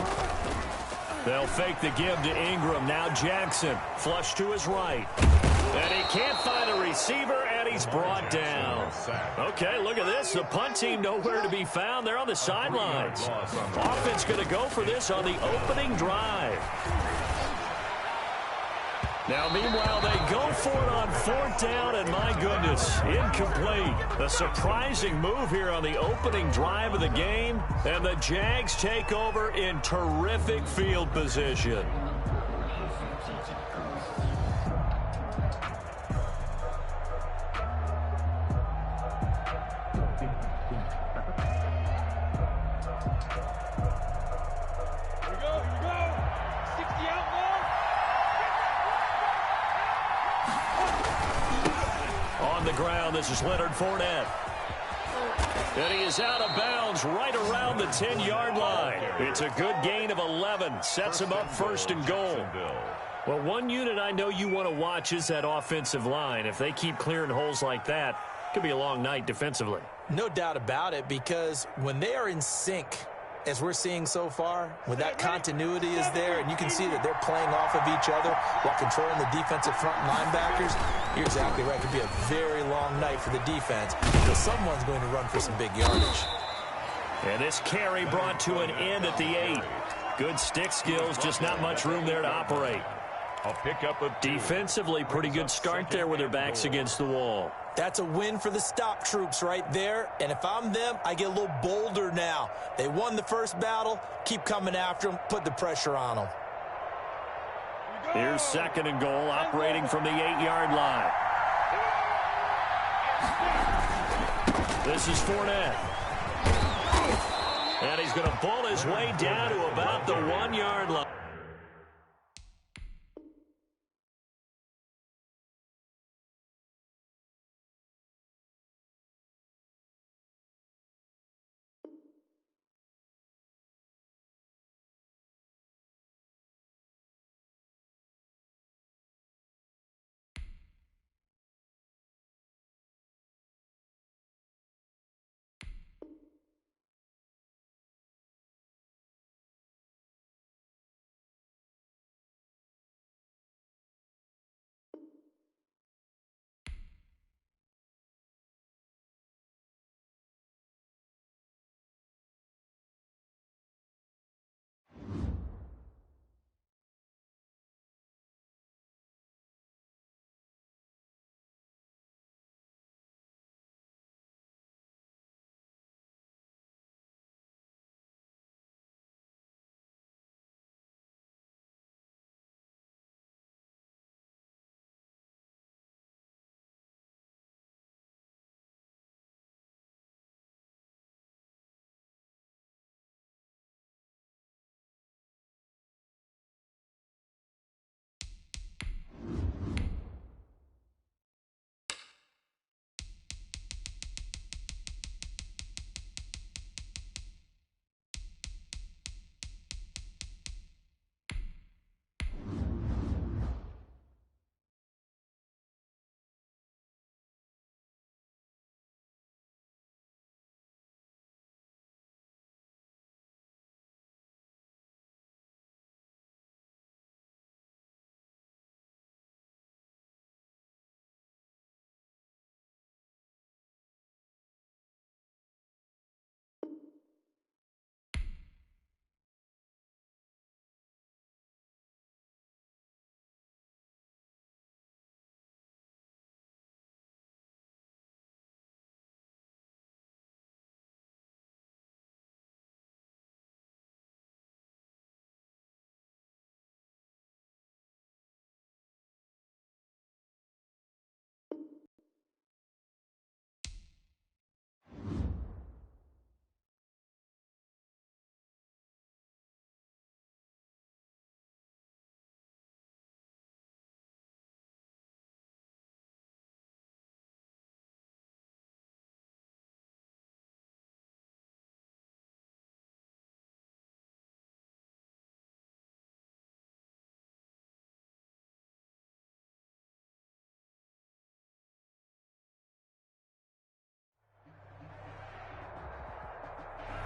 They'll fake the give to Ingram. Now Jackson, flush to his right. And he can't find a receiver, and he's brought down. Okay, look at this. The punt team nowhere to be found. They're on the sidelines. Offense going to go for this on the opening drive. Now, meanwhile, they go for it on 4th down, and my goodness, incomplete. A surprising move here on the opening drive of the game, and the Jags take over in terrific field position. This is Leonard Fournette. And he is out of bounds right around the 10-yard line. It's a good gain of 11. Sets him up 1st and goal. Well, one unit I know you want to watch is that offensive line. If they keep clearing holes like that, it could be a long night defensively. No doubt about it, because when they are in sync, as we're seeing so far, when that continuity is there and you can see that they're playing off of each other while controlling the defensive front linebackers, you're exactly right. It could be a very long night for the defense because someone's going to run for some big yardage. And this carry brought to an end at the 8. Good stick skills, just not much room there to operate. I'll pick up a defensively, pretty good start there with their backs against the wall. That's a win for the stop troops right there. And if I'm them, I get a little bolder now. They won the first battle. Keep coming after them. Put the pressure on them. Here's 2nd and goal, operating from the 8-yard line. This is Fournette. And he's going to bull his way down to about the 1-yard line.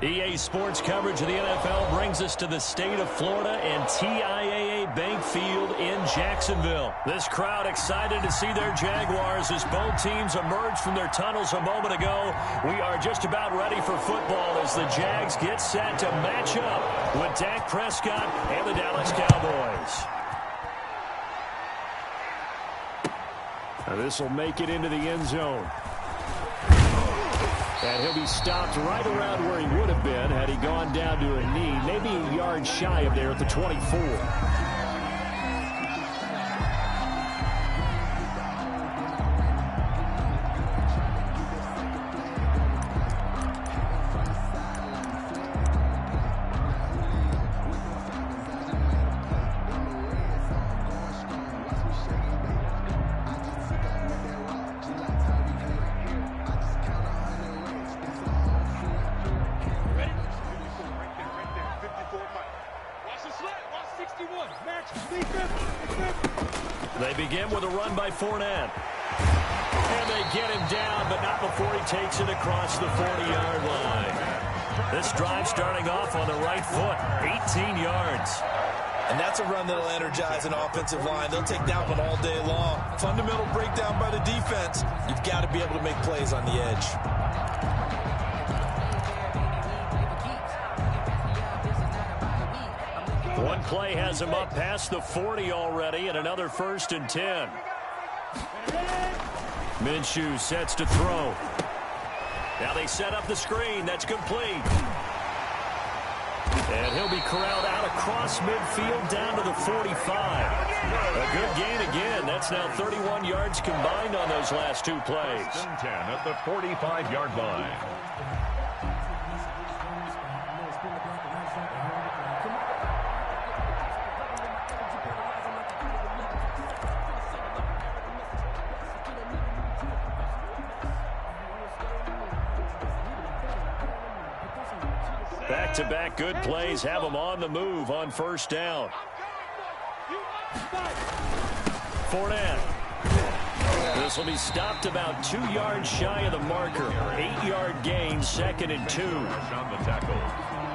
EA Sports coverage of the NFL brings us to the state of Florida and TIAA Bank Field in Jacksonville. This crowd excited to see their Jaguars as both teams emerged from their tunnels a moment ago. We are just about ready for football as the Jags get set to match up with Dak Prescott and the Dallas Cowboys. This will make it into the end zone. And he'll be stopped right around where he would have been had he gone down to a knee, maybe a yard shy of there at the 24. They begin with a run by Fournette. And they get him down, but not before he takes it across the 40-yard line. This drive starting off on the right foot, 18 yards. And that's a run that'll energize an offensive line. They'll take that one all day long. Fundamental breakdown by the defense. You've got to be able to make plays on the edge. One play has him up past the 40 already, and another 1st and 10. Minshew sets to throw. Now they set up the screen. That's complete. And he'll be corralled out across midfield down to the 45. A good gain again. That's now 31 yards combined on those last two plays. 10 at the 45-yard line. Back-to-back good plays have them on the move on 1st down. Fournette. This will be stopped about 2 yards shy of the marker. 8-yard gain, 2nd and 2. On the tackle.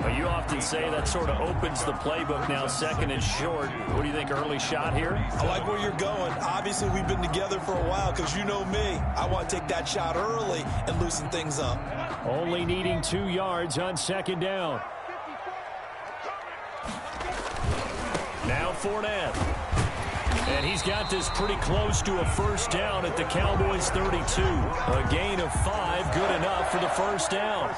Well, you often say that sort of opens the playbook now, 2nd and short. What do you think, early shot here? I like where you're going. Obviously, we've been together for a while because you know me. I want to take that shot early and loosen things up. Only needing 2 yards on 2nd down. Now Fournette. And he's got this pretty close to a 1st down at the Cowboys' 32. A gain of 5, good enough for the 1st down.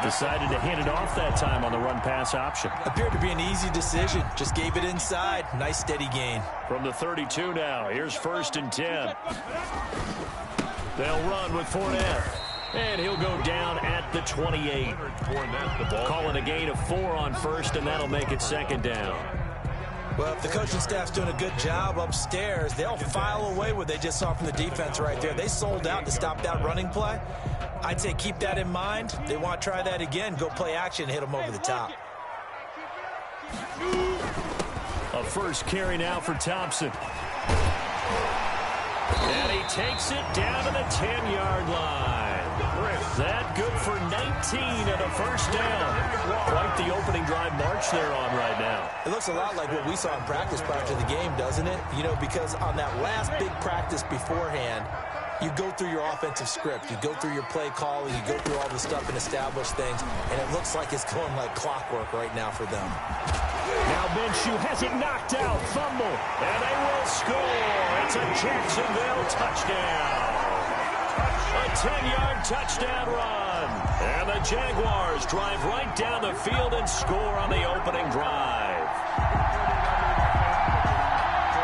Decided to hand it off that time on the run-pass option. Appeared to be an easy decision. Just gave it inside. Nice steady gain. From the 32 now, here's 1st and 10. They'll run with Fournette. And he'll go down at the 28. Calling a gain of 4 on 1st, and that'll make it 2nd down. Well, if the coaching staff's doing a good job upstairs, they'll file away what they just saw from the defense right there. They sold out to stop that running play. I'd say keep that in mind. They want to try that again. Go play action and hit them over the top. A 1st carry now for Thompson. And he takes it down to the 10-yard line. That good for 19 and a 1st down. Quite the opening drive march they're on right now. It looks a lot like what we saw in practice prior to the game, doesn't it? You know, because on that last big practice beforehand, you go through your offensive script. You go through your play calling. You go through all the stuff and establish things. And it looks like it's going like clockwork right now for them. Now Minshew has it knocked out. Fumble. And they will score. It's a Jacksonville touchdown. A 10-yard touchdown run. And the Jaguars drive right down the field and score on the opening drive.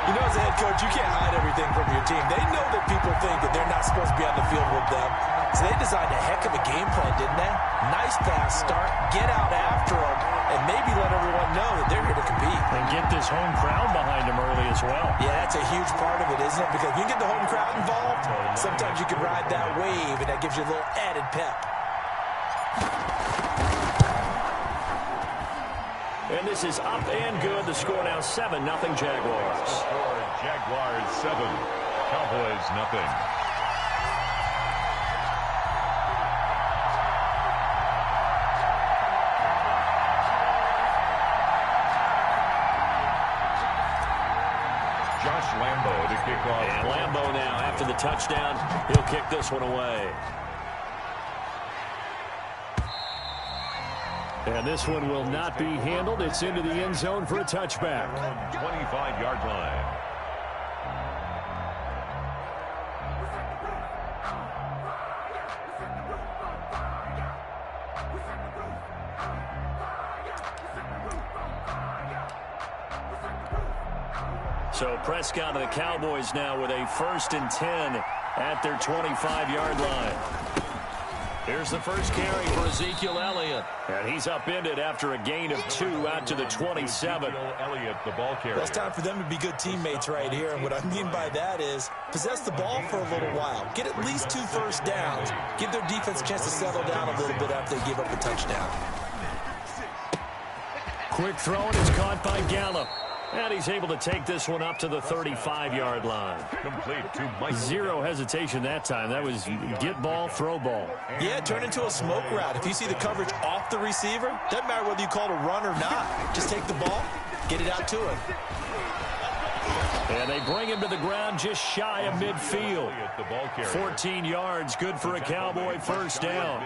You know, as a head coach, you can't hide everything from your team. They know that people think that they're not supposed to be on the field with them. So they designed a heck of a game plan, didn't they? Nice pass start, get out after them, and maybe let everyone know that they're here to compete. And get this home crowd behind them early as well. Yeah, that's a huge part of it, isn't it? Because when you get the home crowd involved, sometimes you can ride that wave, and that gives you a little added pep. And this is up and good. The score now 7-0 Jaguars. Jaguars 7, Cowboys 0. Josh Lambo to kick off. And Lambo now, after the touchdown, he'll kick this one away. And this one will not be handled. It's into the end zone for a touchback. 25-yard line. So Prescott and the Cowboys now with a 1st and 10 at their 25-yard line. Here's the first carry for Ezekiel Elliott. And he's upended after a gain of 2 out to the 27. Elliott, the ball carrier. Well, it's time for them to be good teammates right here. And what I mean by that is possess the ball for a little while. Get at least 2 first downs. Give their defense a chance to settle down a little bit after they give up a touchdown. Quick throw, and it's caught by Gallup. And he's able to take this one up to the 35-yard line. Complete to Michael. Zero hesitation that time. That was get ball, throw ball. Yeah, turn into a smoke route. If you see the coverage off the receiver, doesn't matter whether you call it a run or not. Just take the ball, get it out to him. And they bring him to the ground just shy of midfield. 14 yards, good for a Cowboy first down.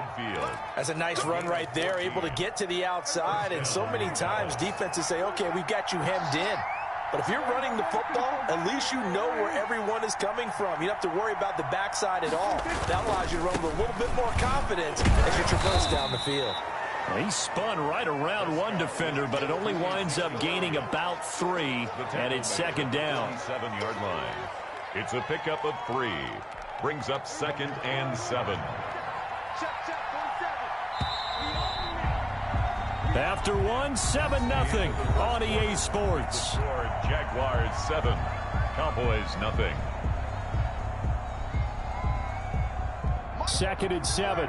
That's a nice run right there, able to get to the outside. And so many times defenses say, okay, we've got you hemmed in. But if you're running the football, at least you know where everyone is coming from. You don't have to worry about the backside at all. That allows you to run with a little bit more confidence as you traverse down the field. He spun right around one defender, but it only winds up gaining about 3, and it's 2nd down. 7-yard line. It's a pickup of 3. Brings up 2nd and 7. After 1, 7-0 on EA Sports. Jaguars 7, Cowboys nothing. 2nd and 7.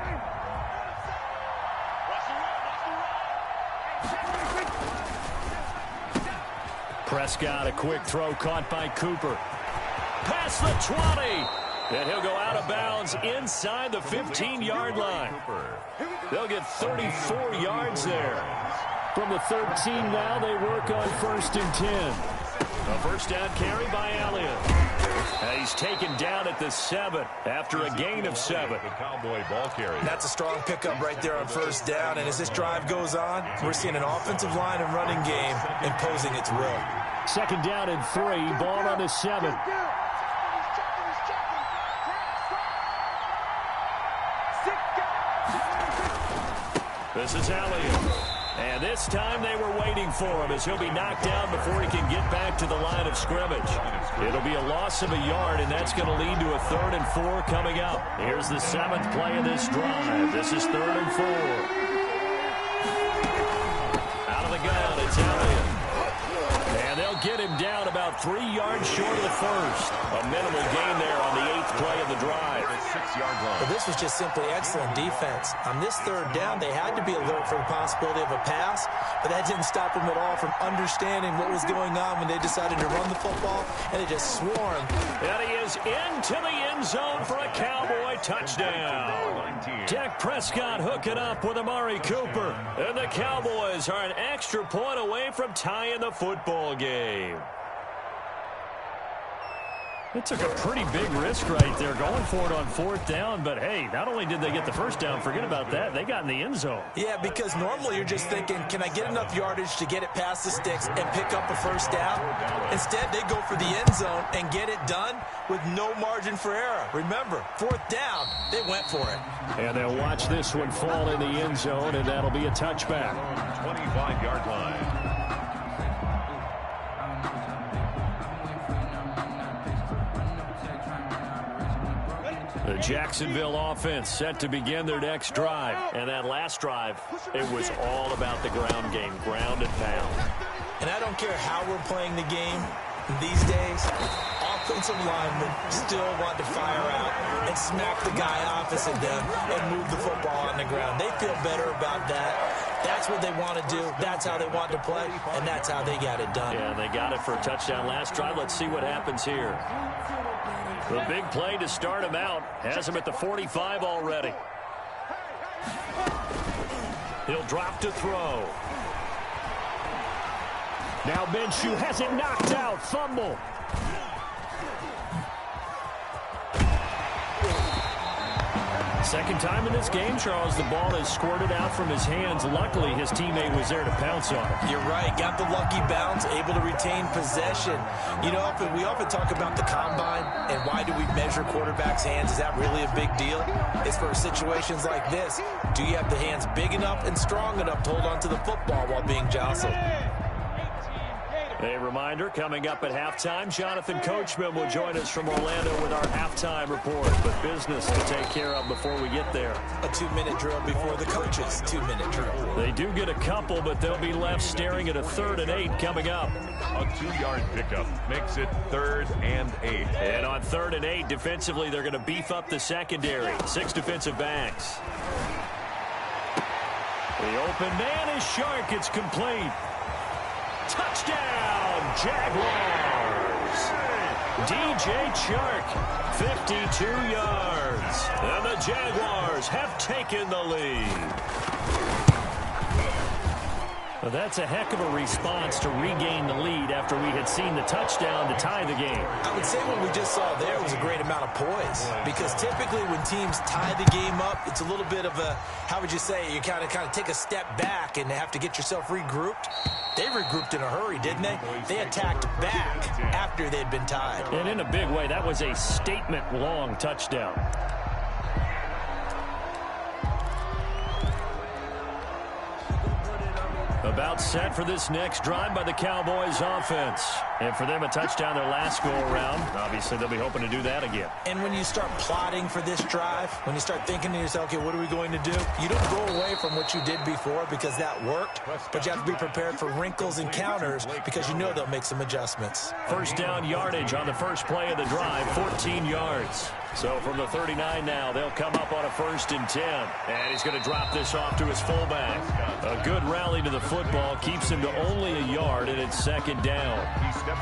Prescott, a quick throw caught by Cooper. Past the 20. And he'll go out of bounds inside the 15-yard line. They'll get 34 yards there. From the 13 now, they work on 1st and 10. A first down carry by Elliott. And he's taken down at the 7 after a gain of 7. The Cowboy ball carrier. That's a strong pickup right there on first down. And as this drive goes on, we're seeing an offensive line and running game imposing its will. 2nd down and 3, ball on the 7. This is Elliott. And this time they were waiting for him as he'll be knocked down before he can get back to the line of scrimmage. It'll be a loss of a yard, and that's going to lead to a 3rd and 4 coming up. Here's the 7th play of this drive. This is 3rd and 4. Out of the gun, it's Elliott. And they'll get him down about 3 yards short of the first. A minimal gain there on the 8th play of the drive. 6-yard line. Well, this was just simply excellent defense. On this 3rd down, they had to be alert for the possibility of a pass, but that didn't stop them at all from understanding what was going on when they decided to run the football, and they just swarmed. And he is into the end zone for a Cowboy touchdown. Dak Prescott hooking up with Amari Cooper. And the Cowboys are an extra point away from tying the football game. It took a pretty big risk right there going for it on 4th down, but hey, not only did they get the first down, forget about that, they got in the end zone. Yeah, because normally you're just thinking, can I get enough yardage to get it past the sticks and pick up a first down? Instead, they go for the end zone and get it done with no margin for error. Remember, 4th down, they went for it. And they'll watch this one fall in the end zone, and that'll be a touchback. 25-yard line. The Jacksonville offense set to begin their next drive. And that last drive, it was all about the ground game, ground and pound. And I don't care how we're playing the game these days, offensive linemen still want to fire out and smack the guy opposite them and move the football on the ground. They feel better about that. That's what they want to do. That's how they want to play, and that's how they got it done. Yeah, they got it for a touchdown last drive. Let's see what happens here. The big play to start him out has him at the 45 already. He'll drop to throw. Now Minshew has it knocked out. Fumble. Second time in this game, Charles, the ball has squirted out from his hands. Luckily, his teammate was there to pounce on it. You're right. Got the lucky bounce, able to retain possession. You know, we often talk about the combine and why do we measure quarterbacks' hands. Is that really a big deal? It's for situations like this. Do you have the hands big enough and strong enough to hold onto the football while being jostled? A reminder, coming up at halftime, Jonathan Coachman will join us from Orlando with our halftime report. But business to take care of before we get there. A 2-minute drill before the coach's 2-minute drill. They do get a couple, but they'll be left staring at a 3rd and 8 coming up. A 2-yard pickup makes it 3rd and 8. And on 3rd and 8, defensively, they're going to beef up the secondary. 6 defensive backs. The open man is Shark. It's complete. Touchdown, Jaguars. DJ Chark, 52 yards. And the Jaguars have taken the lead. Well, that's a heck of a response to regain the lead after we had seen the touchdown to tie the game. I would say what we just saw there was a great amount of poise, because typically when teams tie the game up, it's a little bit of a, how would you say, you kind of take a step back and have to get yourself regrouped. They regrouped in a hurry, didn't they? They attacked back after they'd been tied. And in a big way, that was a statement-long touchdown. About set for this next drive by the Cowboys offense. And for them, a touchdown their last go-around. Obviously, they'll be hoping to do that again. And when you start plotting for this drive, when you start thinking to yourself, okay, what are we going to do? You don't go away from what you did before because that worked, but you have to be prepared for wrinkles and counters because you know they'll make some adjustments. First down yardage on the first play of the drive, 14 yards. So from the 39 now, they'll come up on a 1st and 10. And he's going to drop this off to his fullback. A good rally to the football keeps him to only a yard, and it's 2nd down.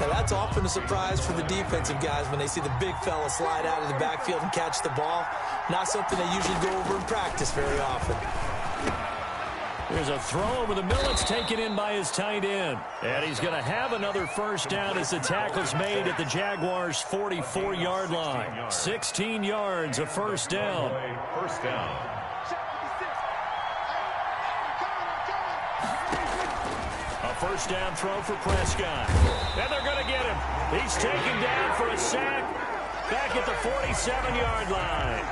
Now that's often a surprise for the defensive guys when they see the big fella slide out of the backfield and catch the ball. Not something they usually go over in practice very often. There's a throw over the middle. It's taken in by his tight end. And he's going to have another first down as the tackle's made at the Jaguars' 44-yard line. 16 yards, a first down. First down. A first down throw for Prescott. And they're going to get him. He's taken down for a sack back at the 47-yard line.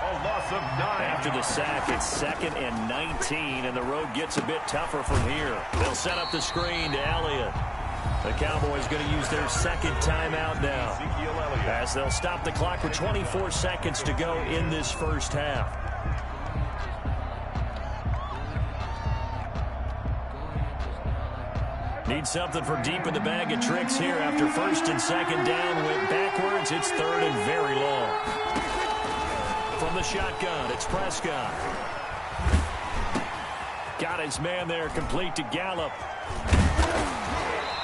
A loss of 9. After the sack, it's 2nd and 19, and the road gets a bit tougher from here. They'll set up the screen to Elliott. The Cowboys going to use their 2nd timeout now, as they'll stop the clock with 24 seconds to go in this first half. Need something for deep in the bag of tricks here after 1st and 2nd down. Went backwards. It's 3rd and very long. From the shotgun, it's Prescott. Got his man there, complete to Gallup.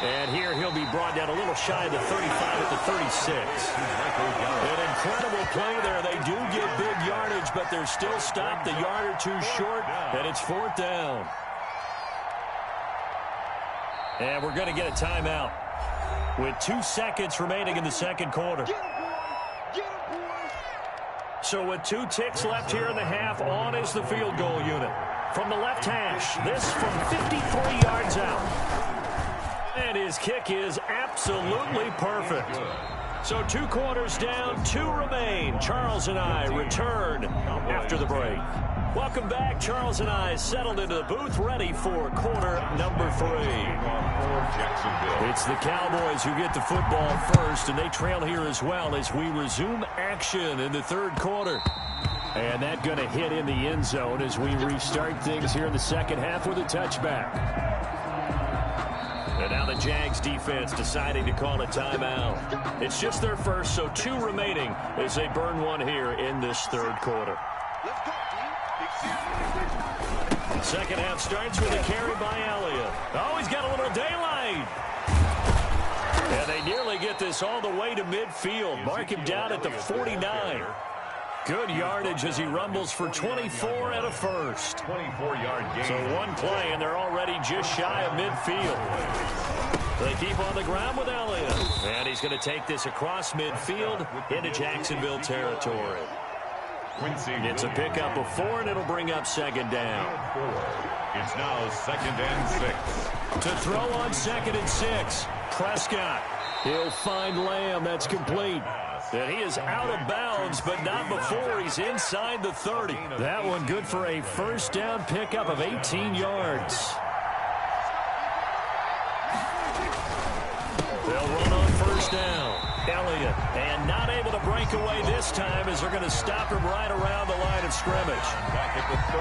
And here he'll be brought down a little shy of the 35 at the 36. An incredible play there. They do get big yardage, but they're still stopped a yard or 2 short, and it's 4th down. And we're going to get a timeout with 2 seconds remaining in the 2nd quarter. So with 2 ticks left here in the half, on is the field goal unit. From the left hash, this from 53 yards out. And his kick is absolutely perfect. So 2 quarters down, 2 remain. Charles and I return after the break. Welcome back. Charles and I settled into the booth, ready for quarter number 3. It's the Cowboys who get the football first, and they trail here as well as we resume action in the 3rd quarter. And that going to hit in the end zone as we restart things here in the 2nd half with a touchback. And now the Jags defense deciding to call a timeout. It's just their first, so 2 remaining as they burn one here in this 3rd quarter. Second half starts with a carry by Elliott. Oh, he's got a little daylight. And they nearly get this all the way to midfield. Mark him down at the 49. Good yardage as he rumbles for 24 and a first. 24-yard gain. So 1 play, and they're already just shy of midfield. They keep on the ground with Elliott. And he's going to take this across midfield into Jacksonville territory. It's a pickup of 4, and it'll bring up second down. It's now 2nd and 6. To throw on 2nd and 6, Prescott. He'll find Lamb. That's complete. And he is out of bounds, but not before he's inside the 30. That one good for a first down pickup of 18 yards. They'll run on first down. Elliott, and not able to break away this time as they're going to stop him right around the line of scrimmage.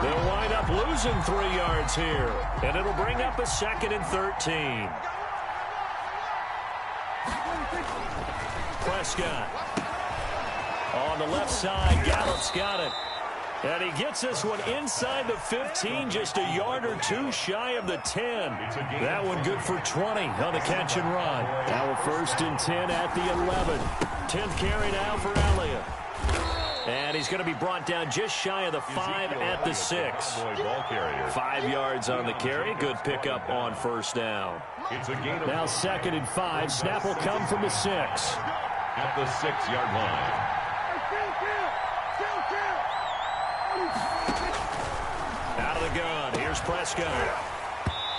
They'll wind up losing 3 yards here, and it'll bring up a 2nd and 13. Prescott. On the left side, Gallup's got it. And he gets this one inside the 15, just a yard or 2 shy of the 10. That one good for 20 on the catch and run. Now a 1st and 10 at the 11. 10th carry now for Elliott. And he's going to be brought down just shy of the 5 at the 6. 5 yards on the carry. Good pickup on first down. Now 2nd and 5. Snap will come from the 6. At the 6-yard line. Out of the gun. Here's Prescott.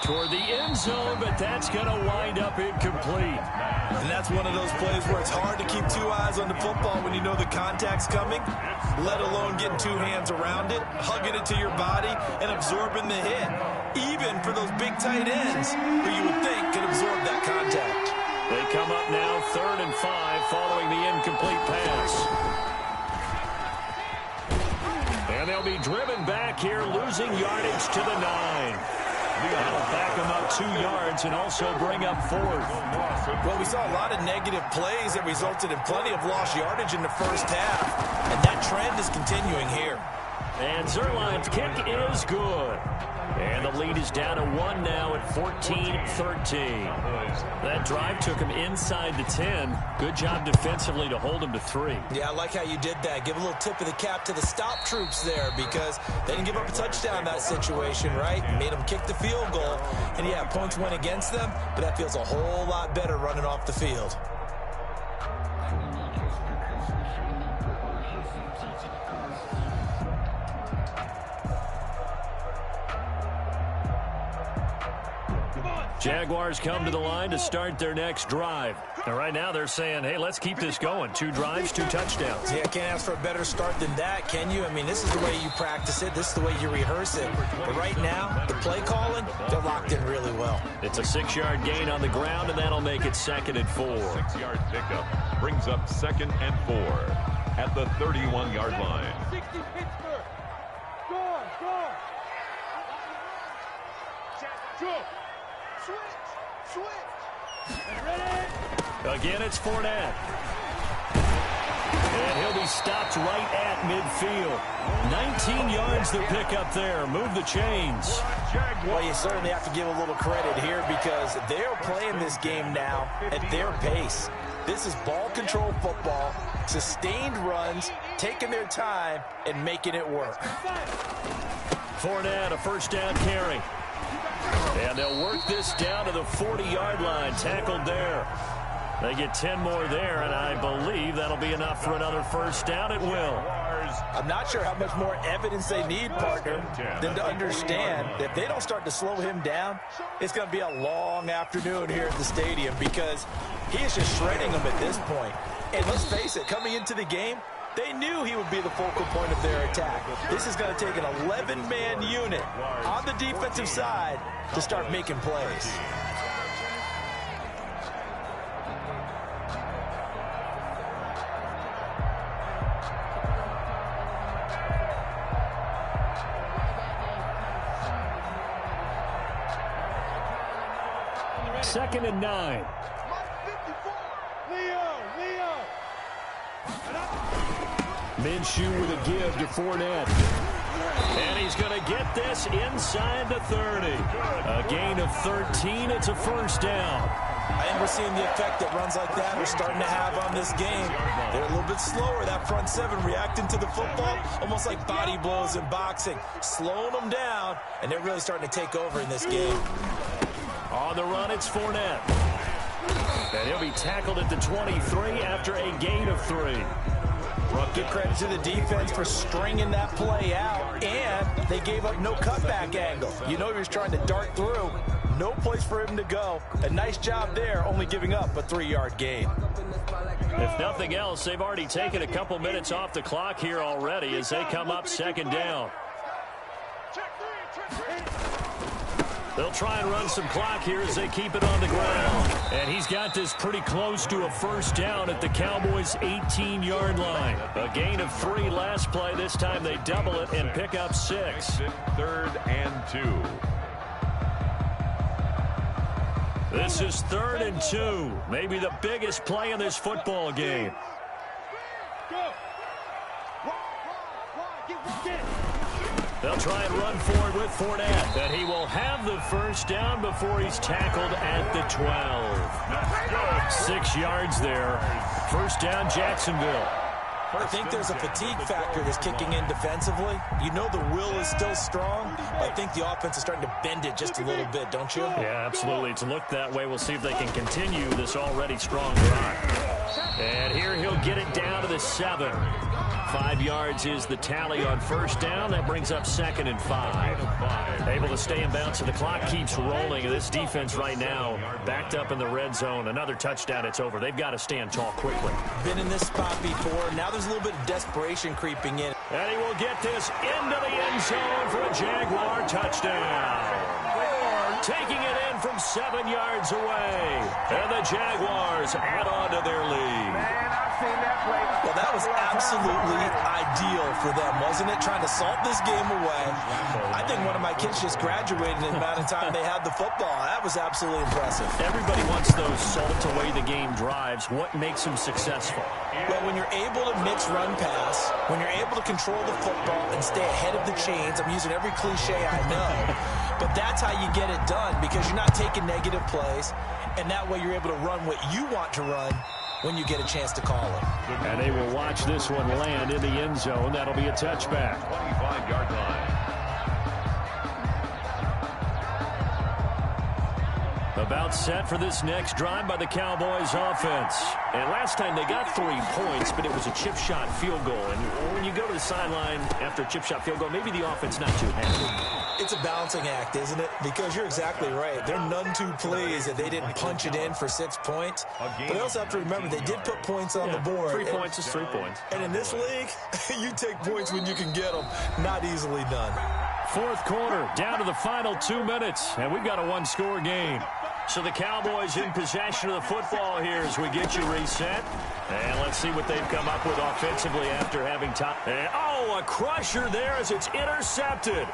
Toward the end zone, but that's going to wind up incomplete. And that's one of those plays where it's hard to keep 2 eyes on the football when you know the contact's coming, let alone getting 2 hands around it, hugging it to your body, and absorbing the hit. Even for those big tight ends who you would think could absorb that contact. They come up now 3rd and 5 following the incomplete pass. And they'll be driven back here, losing yardage to the 9. That'll back them up 2 yards and also bring up 4th. Well, we saw a lot of negative plays that resulted in plenty of lost yardage in the first half, and that trend is continuing here. And Zerline's kick is good. And the lead is down to 1 now at 14-13. That drive took him inside the 10. Good job defensively to hold him to 3. Yeah, I like how you did that. Give a little tip of the cap to the stop troops there because they didn't give up a touchdown in that situation, right? Made them kick the field goal. And, yeah, points went against them, but that feels a whole lot better running off the field. Jaguars come to the line to start their next drive. And right now they're saying, hey, let's keep this going. 2 drives, 2 touchdowns. Yeah, can't ask for a better start than that, can you? I mean, this is the way you practice it. This is the way you rehearse it. But right now, the play calling, they're locked in really well. It's a 6-yard gain on the ground, and that'll make it 2nd and 4. 6-yard pickup brings up 2nd and 4 at the 31-yard line. 60 Pittsburgh. Go on, go on. Check, switch. Ready? Again, it's Fournette. And he'll be stopped right at midfield. 19 yards to pick up there. Move the chains. Well, you certainly have to give a little credit here because they're playing this game now at their pace. This is ball control football, sustained runs, taking their time, and making it work. Fournette, a first down carry. And they'll work this down to the 40-yard line. Tackled there. They get 10 more there, and I believe that'll be enough for another first down. It will. I'm not sure how much more evidence they need, partner, than to understand that if they don't start to slow him down, it's going to be a long afternoon here at the stadium because he is just shredding them at this point. And let's face it, coming into the game, they knew he would be the focal point of their attack. This is going to take an 11-man unit on the defensive side to start making plays. Second and 9. Minshew with a give to Fournette. And he's going to get this inside the 30. A gain of 13. It's a first down. I think we're seeing the effect that runs like that are starting to have on this game. They're a little bit slower, that front seven, reacting to the football, almost like body blows in boxing, slowing them down, and they're really starting to take over in this game. On the run, it's Fournette. And he'll be tackled at the 23 after a gain of 3. Give credit to the defense for stringing that play out, and they gave up no cutback angle. You know he was trying to dart through. No place for him to go. A nice job there, only giving up a 3-yard gain. If nothing else, they've already taken a couple minutes off the clock here already as they come up second down. They'll try and run some clock here as they keep it on the ground. And he's got this pretty close to a first down at the Cowboys' 18-yard line. A gain of 3 last play. This time they double it and pick up 6. 3rd and 2. This is 3rd and 2. Maybe the biggest play in this football game. They'll try and run forward with Fournette. And he will have the first down before he's tackled at the 12. 6 yards there. First down, Jacksonville. I think there's a fatigue factor that's kicking in defensively. You know the will is still strong, but I think the offense is starting to bend it just a little bit, don't you? Yeah, absolutely. It's looked that way. We'll see if they can continue this already strong drive. And here he'll get it down to the 7. 5 yards is the tally on first down. That brings up 2nd and 5. Able to stay in bounds, so the clock keeps rolling. And this defense right now backed up in the red zone. Another touchdown, it's over. They've got to stand tall quickly. Been in this spot before. Now there's a little bit of desperation creeping in. And he will get this into the end zone for a Jaguar touchdown. Taking it in from 7 yards away. And the Jaguars add on to their lead. Well, that was absolutely ideal for them, wasn't it? Trying to salt this game away. I think one of my kids just graduated in the amount of time they had the football. That was absolutely impressive. Everybody wants those salt away the game drives. What makes them successful? Well, when you're able to mix run pass, when you're able to control the football and stay ahead of the chains, I'm using every cliche I know, but that's how you get it done because you're not taking negative plays, and that way you're able to run what you want to run when you get a chance to call it. And they will watch this one land in the end zone. That'll be a touchback. 25-yard line. About set for this next drive by the Cowboys offense. And last time they got 3 points, but it was a chip shot field goal. And when you go to the sideline after a chip shot field goal, maybe the offense not too happy. It's a balancing act, isn't it? Because you're exactly right. They're none too pleased that they didn't punch it in for 6 points. But they also have to remember they did put points on the board. 3 points is 3 points. And in this league, you take points when you can get them. Not easily done. Fourth quarter, down to the final 2 minutes. And we've got a 1-score game. So the Cowboys in possession of the football here as we get you reset. And let's see what they've come up with offensively after having time. Oh, a crusher there as it's intercepted.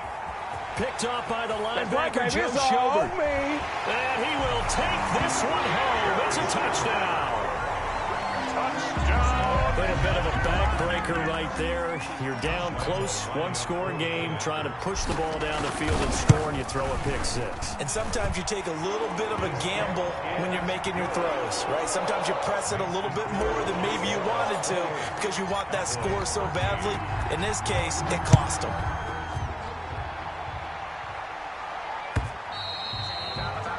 Picked off by the linebacker, Joe Schobert. And he will take this one home. It's a touchdown. A little bit of a backbreaker right there. You're down close, 1-score game, trying to push the ball down the field and score, and you throw a pick 6. And sometimes you take a little bit of a gamble when you're making your throws, right? Sometimes you press it a little bit more than maybe you wanted to because you want that score so badly. In this case, it cost them.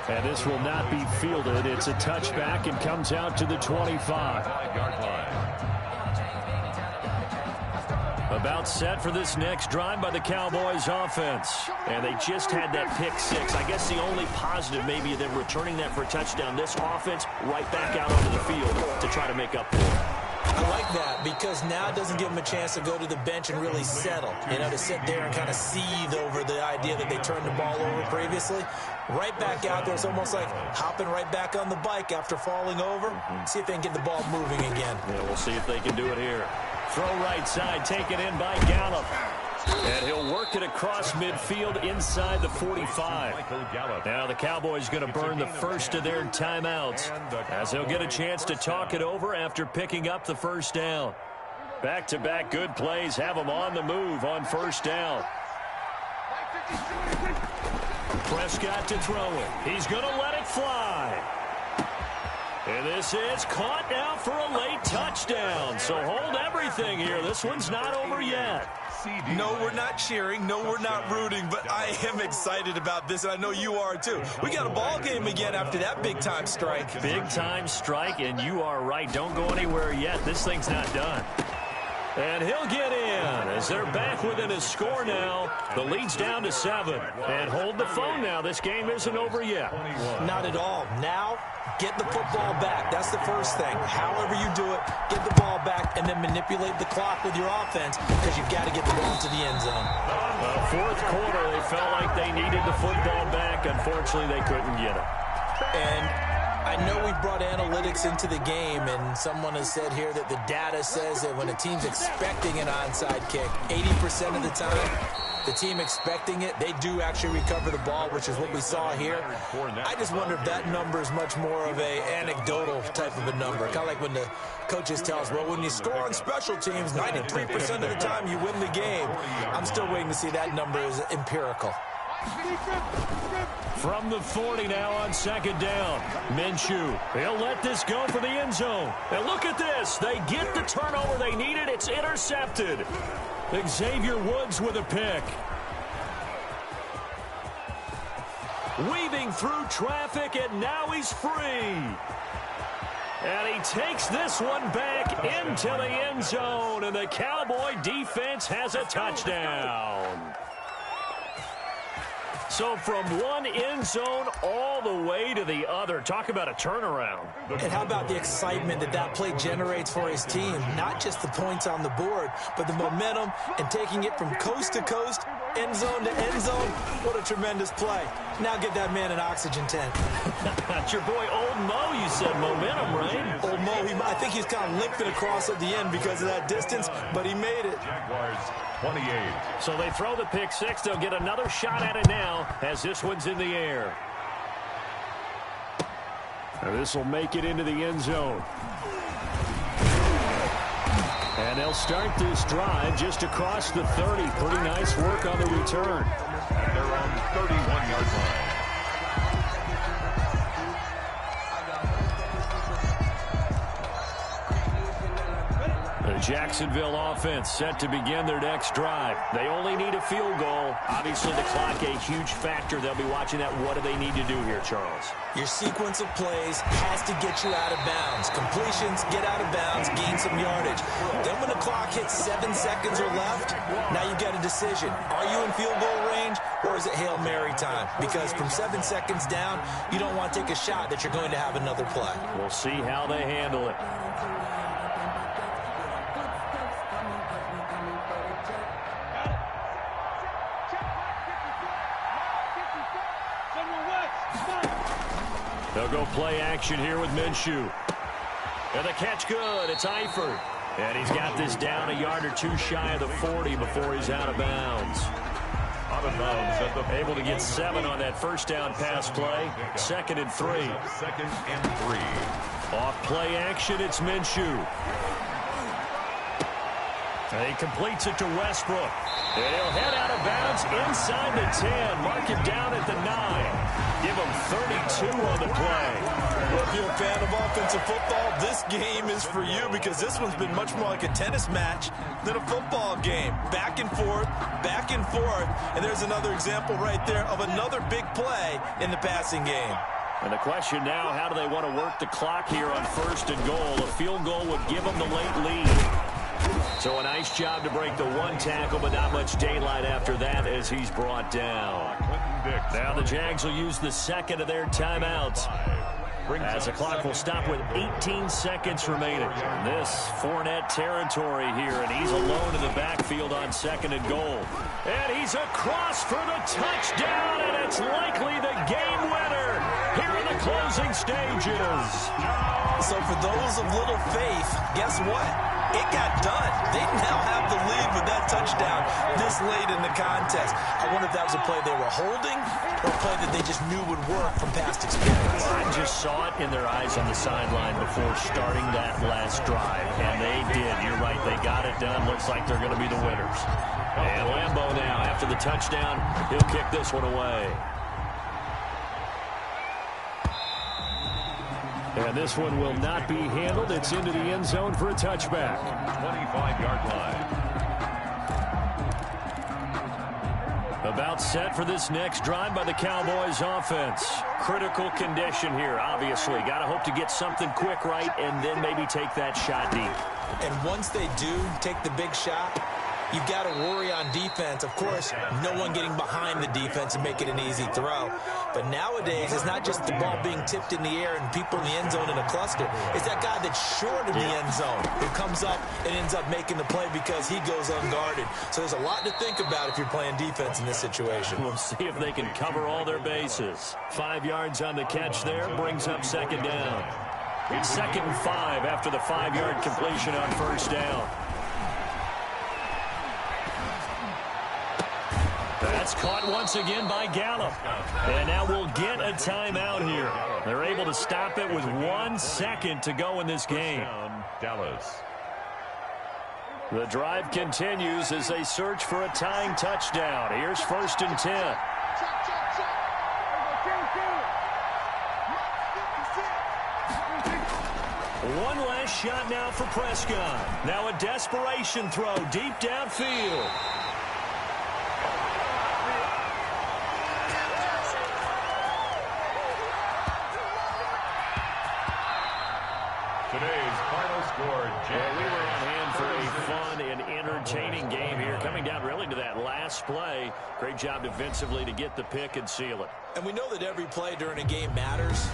And this will not be fielded. It's a touchback and comes out to the 25. 5-yard line. About set for this next drive by the Cowboys offense. And they just had that pick 6. I guess the only positive maybe of them returning that for a touchdown. This offense right back out onto the field to try to make up for it. I like that because now it doesn't give them a chance to go to the bench and really settle, you know, to sit there and kind of seethe over the idea that they turned the ball over previously. Right back out there. It's almost like hopping right back on the bike after falling over. See if they can get the ball moving again. Yeah, we'll see if they can do it here. Throw right side, taken in by Gallup. And he'll work it across midfield inside the 45. Now the Cowboys going to burn the first of their timeouts as they'll get a chance to talk it over after picking up the first down. Back-to-back good plays have them on the move on first down. Prescott to throw it. He's going to let it fly. And this is caught now for a late touchdown. So hold everything here. This one's not over yet. No, we're not cheering. No, we're not rooting, but I am excited about this, and I know you are too. We got a ball game again after that big-time strike. Big-time strike, and you are right. Don't go anywhere yet. This thing's not done. And he'll get in as they're back within a score now. The lead's down to 7. And hold the phone now. This game isn't over yet. Not at all. Now, get the football back. That's the first thing. However you do it, get the ball back and then manipulate the clock with your offense because you've got to get the ball into the end zone. Fourth quarter, they felt like they needed the football back. Unfortunately, they couldn't get it. And I know we brought analytics into the game, and someone has said here that the data says that when a team's expecting an onside kick, 80% of the time, the team expecting it, they do actually recover the ball, which is what we saw here. I just wonder if that number is much more of a anecdotal type of a number. Kind of like when the coaches tell us, well, when you score on special teams, 93% of the time you win the game. I'm still waiting to see that number is empirical. From the 40 now on second down. Minshew, he'll let this go for the end zone. And look at this. They get the turnover they needed. It's intercepted. Xavier Woods with a pick. Weaving through traffic, and now he's free. And he takes this one back into the end zone, and the Cowboy defense has a touchdown. So from one end zone all the way to the other. Talk about a turnaround. And how about the excitement that that play generates for his team? Not just the points on the board, but the momentum and taking it from coast to coast, end zone to end zone. What a tremendous play. Now get that man an oxygen tent. That's your boy Old Mo, you said. Momentum, right? Old Mo, I think he's kind of limping across at the end because of that distance, but he made it. Jaguars 28. So they throw the pick six. They'll get another shot at it now as this one's in the air. And this will make it into the end zone. And they'll start this drive just across the 30. Pretty nice work on the return. At their own 31-yard line. The Jacksonville offense set to begin their next drive. They only need a field goal. Obviously, the clock a huge factor. They'll be watching that. What do they need to do here, Charles? Your sequence of plays has to get you out of bounds. Completions, get out of bounds, gain some yardage. Then when the clock hits 7 seconds or left, now you've got a decision. Are you in field goal range, or is it Hail Mary time? Because from 7 seconds down, you don't want to take a shot that you're going to have another play. We'll see how they handle it. They'll go play action here with Minshew. And the catch good. It's Eifert. And he's got this down a yard or two shy of the 40 before he's out of bounds. Out of bounds. Able to get 7 on that first down pass play. 2nd and 3. 2nd and 3. Off play action, it's Minshew. And he completes it to Westbrook. And he'll head out of bounds inside the 10. Mark him down at the 9. Give him 32 on the play. Well, if you're a fan of offensive football, this game is for you because this one's been much more like a tennis match than a football game. Back and forth, and there's another example right there of another big play in the passing game. And the question now, how do they want to work the clock here on 1st and goal? A field goal would give them the late lead. So a nice job to break the one tackle, but not much daylight after that as he's brought down. Now the Jags will use the 2nd of their timeouts as the clock will stop with 18 seconds remaining. This Fournette territory here, and he's alone in the backfield on 2nd and goal. And he's across for the touchdown, and it's likely the game winner here in the closing stages. So for those of little faith, guess what? It got done. They now have the lead with that touchdown this late in the contest. I wonder if that was a play they were holding or a play that they just knew would work from past experience. I just saw it in their eyes on the sideline before starting that last drive, and they did. You're right. They got it done. Looks like they're going to be the winners. And Lambeau now, after the touchdown, he'll kick this one away. And this one will not be handled. It's into the end zone for a touchback. 25-yard line. About set for this next drive by the Cowboys offense. Critical condition here, obviously. Got to hope to get something quick right and then maybe take that shot deep. And once they do take the big shot, you've got to worry on defense. Of course, no one getting behind the defense and make it an easy throw. But nowadays, it's not just the ball being tipped in the air and people in the end zone in a cluster. It's that guy that's short of the end zone who comes up and ends up making the play because he goes unguarded. So there's a lot to think about if you're playing defense in this situation. We'll see if they can cover all their bases. 5 yards on the catch there, brings up second down. It's 2nd and 5 after the 5-yard completion on first down. That's caught once again by Gallup. And now we'll get a timeout here. They're able to stop it with 1 second to go in this game. Dallas. The drive continues as they search for a tying touchdown. Here's 1st and 10. One last shot now for Prescott. Now a desperation throw deep downfield. Today's final score, Well, we were on hand for a fun and entertaining game here. Coming down really to that last play. Great job defensively to get the pick and seal it. And we know that every play during a game matters.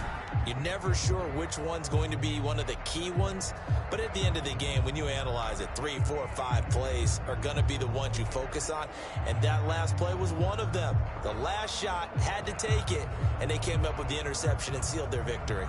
You're never sure which one's going to be one of the key ones. But at the end of the game, when you analyze it, 3, 4, 5 plays are going to be the ones you focus on. And that last play was one of them. The last shot had to take it, and they came up with the interception and sealed their victory.